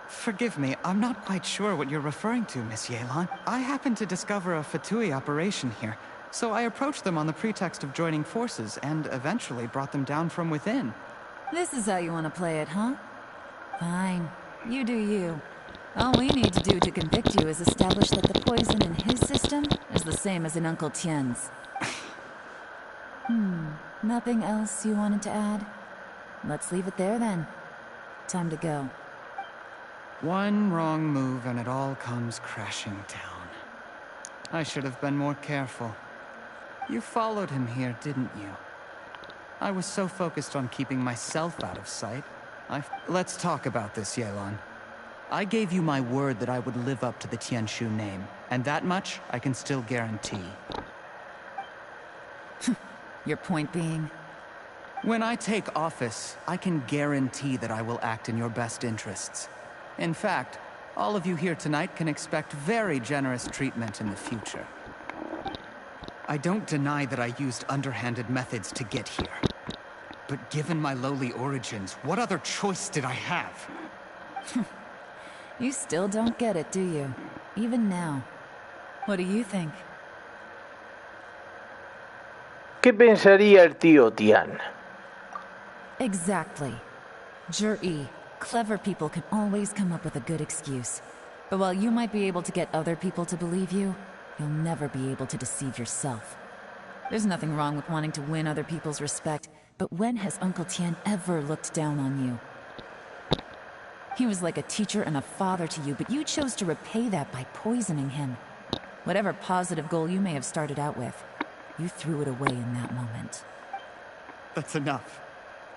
Forgive me, I'm not quite sure what you're referring to, Miss Yelan. I happened to discover a Fatui operation here, so I approached them on the pretext of joining forces and eventually brought them down from within. This is how you want to play it, huh? Fine. You do you. All we need to do to convict you is establish that the poison in his system is the same as in Uncle Tien's. Nothing else you wanted to add? Let's leave it there then. Time to go. One wrong move and it all comes crashing down. I should have been more careful. You followed him here, didn't you? I was so focused on keeping myself out of sight. Let's talk about this, Yelan. I gave you my word that I would live up to the Tianshu name, and that much I can still guarantee. Your point being? When I take office, I can guarantee that I will act in your best interests. In fact, all of you here tonight can expect very generous treatment in the future. I don't deny that I used underhanded methods to get here. But given my lowly origins, what other choice did I have? You still don't get it, do you? Even now. What do you think? ¿Qué pensaría el tío Tian? Exactly. Jur-E, clever people can always come up with a good excuse. But while you might be able to get other people to believe you, you'll never be able to deceive yourself. There's nothing wrong with wanting to win other people's respect, but when has Uncle Tian ever looked down on you? He was like a teacher and a father to you, but you chose to repay that by poisoning him. Whatever positive goal you may have started out with, you threw it away in that moment. That's enough.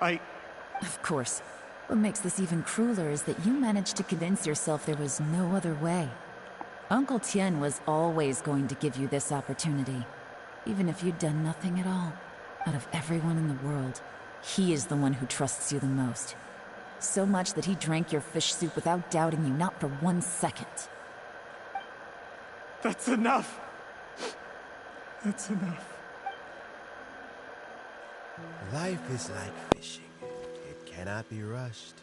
Of course. What makes this even crueler is that you managed to convince yourself there was no other way. Uncle Tian was always going to give you this opportunity, even if you'd done nothing at all. Out of everyone in the world, he is the one who trusts you the most. So much that he drank your fish soup without doubting you, not for 1 second. That's enough. That's enough. Life is like fishing. It cannot be rushed.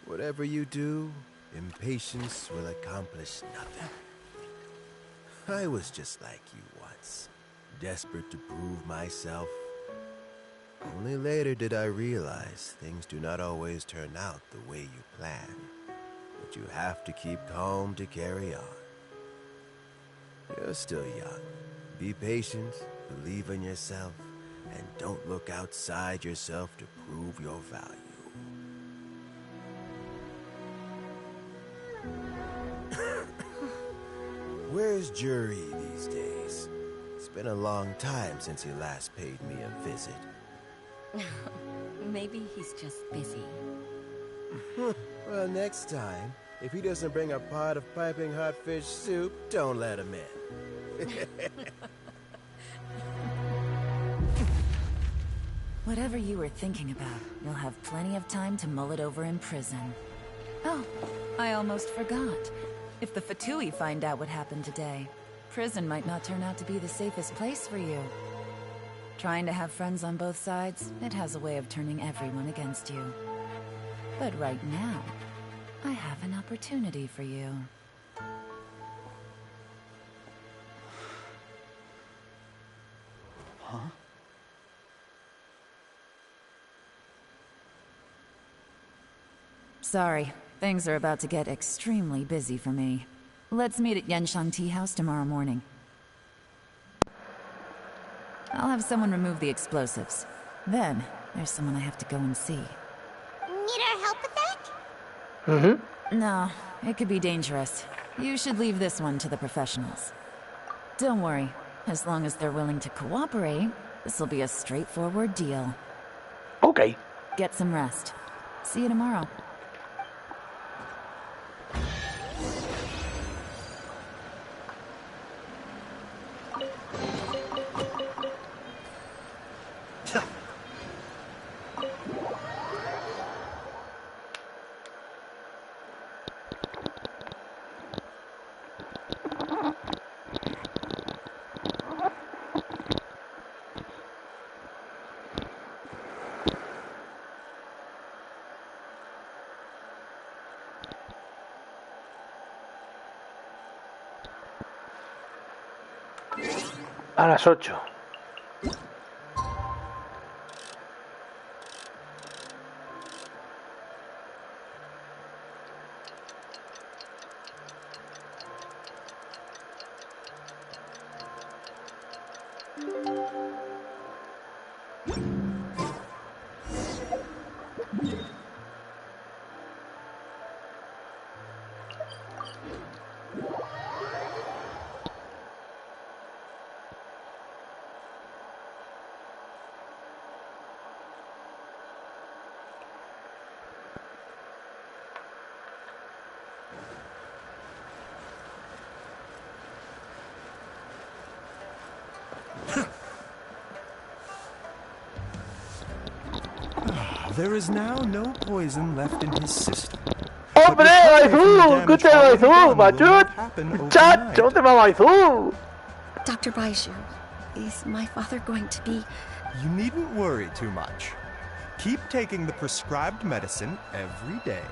Whatever you do, impatience will accomplish nothing. I was just like you once, desperate to prove myself. Only later did I realize things do not always turn out the way you plan. But you have to keep calm to carry on. You're still young. Be patient, believe in yourself, and don't look outside yourself to prove your value. Where's Jury these days? It's been a long time since he last paid me a visit. Maybe he's just busy. Well, next time, if he doesn't bring a pot of piping hot fish soup, don't let him in. Whatever you were thinking about, you'll have plenty of time to mull it over in prison. Oh, I almost forgot. If the Fatui find out what happened today, prison might not turn out to be the safest place for you. Trying to have friends on both sides, it has a way of turning everyone against you. But right now, I have an opportunity for you. Huh? Sorry, things are about to get extremely busy for me. Let's meet at Genshin Tea House tomorrow morning. I'll have someone remove the explosives. Then, there's someone I have to go and see. Need our help with that? Mm-hmm. No, it could be dangerous. You should leave this one to the professionals. Don't worry, as long as they're willing to cooperate, this will be a straightforward deal. Okay. Get some rest. See you tomorrow. A las 8. There is now no poison left in his system. ¡Hombre, Baizu! ¿Qué te Baizu, machut? ¡Chacho, te va Baizu! Dr. Baiju, is my father going to be... You needn't worry too much. Keep taking the prescribed medicine every day,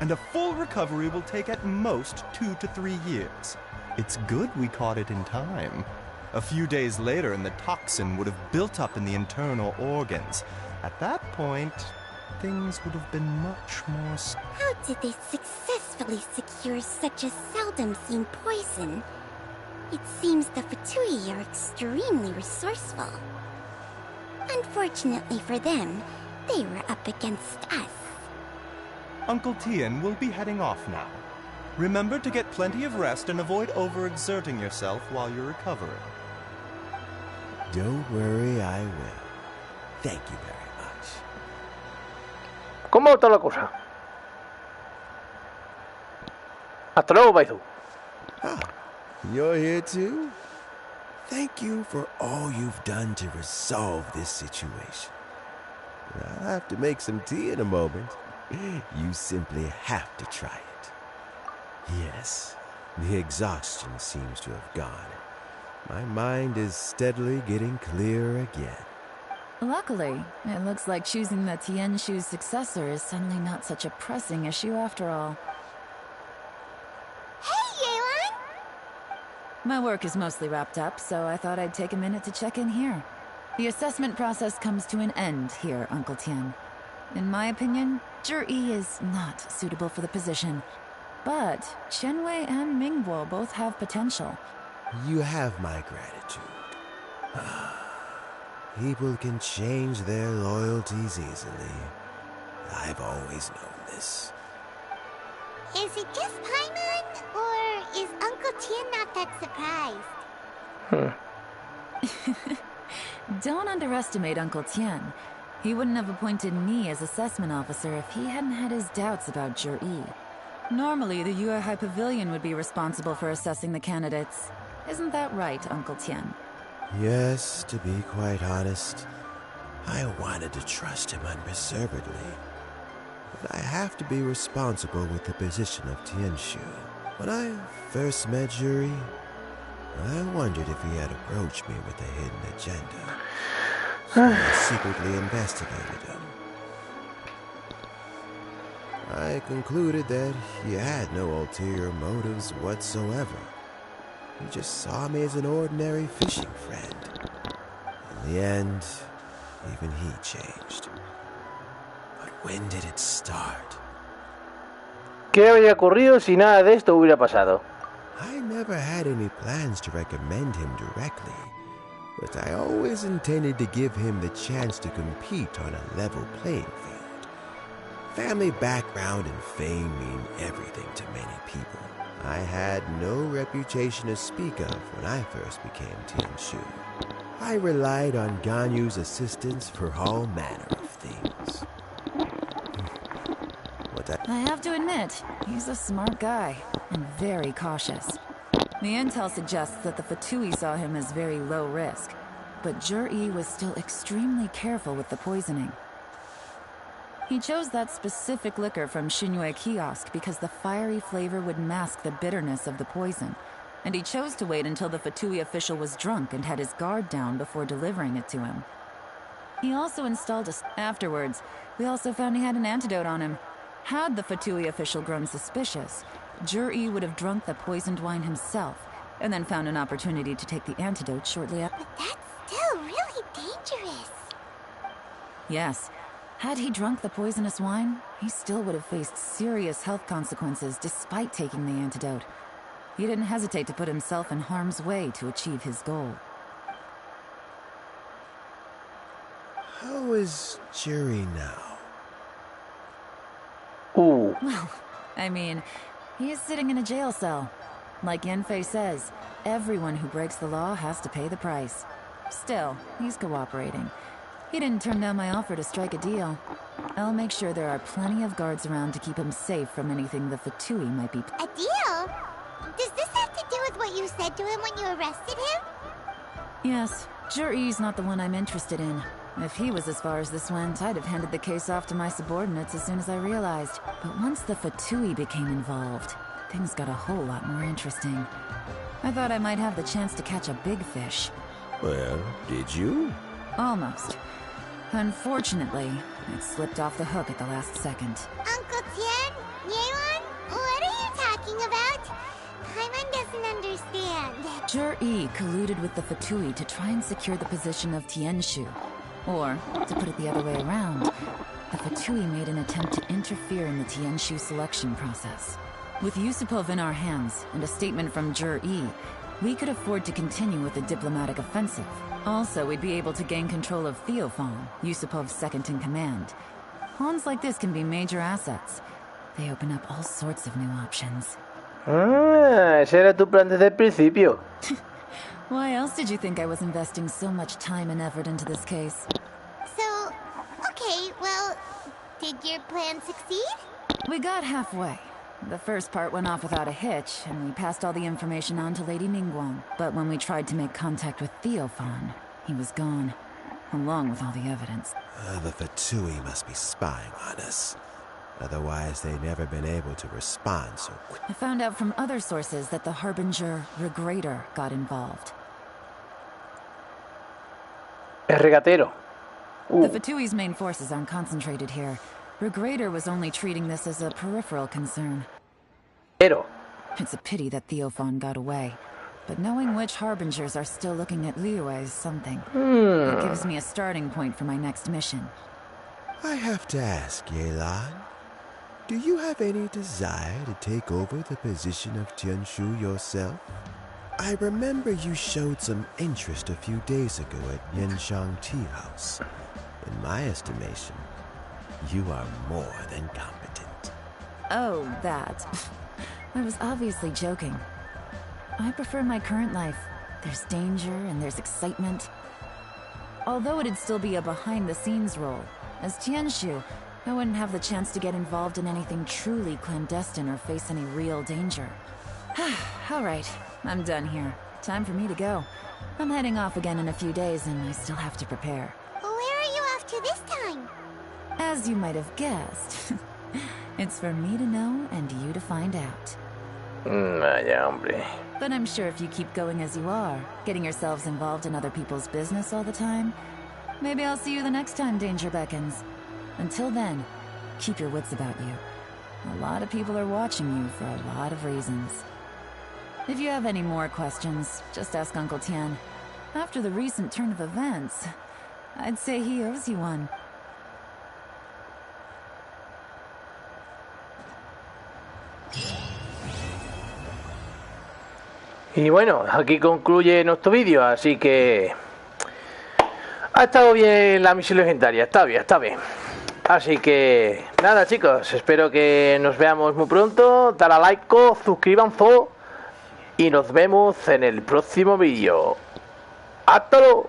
and a full recovery will take at most 2 to 3 years. It's good we caught it in time. A few days later, and the toxin would have built up in the internal organs. At that point, things would have been much more... How did they successfully secure such a seldom-seen poison? It seems the Fatui are extremely resourceful. Unfortunately for them, they were up against us. Uncle Tian will be heading off now. Remember to get plenty of rest and avoid overexerting yourself while you're recovering. Don't worry, I will. Thank you very much. ¿Cómo está la cosa? Hasta luego, Baizu. You're here too? Thank you for all you've done to resolve this situation. I'll have to make some tea in a moment. You simply have to try it. Yes, the exhaustion seems to have gone. My mind is steadily getting clearer again. Luckily, it looks like choosing the Tianshu's successor is suddenly not such a pressing issue after all. Hey, Yelan! My work is mostly wrapped up, so I thought I'd take a minute to check in here. The assessment process comes to an end here, Uncle Tian. In my opinion, Zhi is not suitable for the position. But Qianwei and Mingbo both have potential. You have my gratitude. People can change their loyalties easily. I've always known this. Is it just Paimon, or is Uncle Tian not that surprised? Don't underestimate Uncle Tian. He wouldn't have appointed me as assessment officer if he hadn't had his doubts about Zhi. Normally, the Yuehai Pavilion would be responsible for assessing the candidates. Isn't that right, Uncle Tian? Yes, to be quite honest, I wanted to trust him unreservedly. But I have to be responsible with the position of Tianshu. When I first met Juri, I wondered if he had approached me with a hidden agenda. So I secretly investigated him. I concluded that he had no ulterior motives whatsoever. He just saw me as an ordinary fishing friend. In the end, even he changed. But when did it start? ¿Qué habría ocurrido si nada de esto hubiera pasado? I never had any plans to recommend him directly, but I always intended to give him the chance to compete on a level playing field. Family background and fame mean everything to many people. I had no reputation to speak of when I first became Tianshu. I relied on Ganyu's assistance for all manner of things. I have to admit, he's a smart guy, and very cautious. The intel suggests that the Fatui saw him as very low risk, but Jur-E was still extremely careful with the poisoning. He chose that specific liquor from Shinue Kiosk because the fiery flavor would mask the bitterness of the poison, and he chose to wait until the Fatui official was drunk and had his guard down before delivering it to him. He also installed Afterwards, we also found he had an antidote on him. Had the Fatui official grown suspicious, Jur-E would have drunk the poisoned wine himself, and then found an opportunity to take the antidote shortly after. But that's still really dangerous. Yes. Had he drunk the poisonous wine, he still would have faced serious health consequences despite taking the antidote. He didn't hesitate to put himself in harm's way to achieve his goal. How is Juri now? Well, I mean, he is sitting in a jail cell. Like Yanfei says, everyone who breaks the law has to pay the price. Still, he's cooperating. He didn't turn down my offer to strike a deal. I'll make sure there are plenty of guards around to keep him safe from anything the Fatui might be. A deal? Does this have to do with what you said to him when you arrested him? Yes, Jur-E's not the one I'm interested in. If he was as far as this went, I'd have handed the case off to my subordinates as soon as I realized. But once the Fatui became involved, things got a whole lot more interesting. I thought I might have the chance to catch a big fish. Well, did you? Almost. Unfortunately, it slipped off the hook at the last second. Uncle Tian? Yeon? What are you talking about? Paimon doesn't understand. Jur-E colluded with the Fatui to try and secure the position of Tianshu. Or, to put it the other way around, the Fatui made an attempt to interfere in the Tianshu selection process. With Yusupov in our hands, and a statement from Jur-E, we could afford to continue with the diplomatic offensive. Also, we'd be able to gain control of Theophan, Yusupov's second-in-command. Pawns like this can be major assets. They open up all sorts of new options. Ese era tu plan desde el principio. Why else did you think I was investing so much time and effort into this case? So, okay, well, did your plan succeed? We got halfway. The first part went off without a hitch, and we passed all the information on to Lady Ningguang. But when we tried to make contact with Theophan, he was gone, along with all the evidence. The Fatui must be spying on us. Otherwise, they'd never been able to respond so quick. I found out from other sources that the Harbinger Regrator got involved. El regatero. The Fatui's main forces aren't concentrated here. Regrator was only treating this as a peripheral concern. It's a pity that Theophan got away. But knowing which Harbingers are still looking at Liyue is something. It gives me a starting point for my next mission. I have to ask, Yelan, do you have any desire to take over the position of Tianshu yourself? I remember you showed some interest a few days ago at Yanshang Tea House. In my estimation, you are more than competent. Oh, that. I was obviously joking. I prefer my current life. There's danger and there's excitement. Although it'd still be a behind-the-scenes role, as Tianshu, I wouldn't have the chance to get involved in anything truly clandestine or face any real danger. All right, I'm done here. Time for me to go. I'm heading off again in a few days and I still have to prepare. Where are you off As you might have guessed, it's for me to know and you to find out. Vaya, hombre. But I'm sure if you keep going as you are, getting yourselves involved in other people's business all the time, maybe I'll see you the next time danger beckons. Until then, keep your wits about you. A lot of people are watching you for a lot of reasons. If you have any more questions, just ask Uncle Tian. After the recent turn of events, I'd say he owes you one. Y bueno, aquí concluye nuestro vídeo, así que ha estado bien la misión legendaria, está bien. Así que nada, chicos, espero que nos veamos muy pronto. Dale a like, suscríbanse y nos vemos en el próximo vídeo. ¡Hasta luego!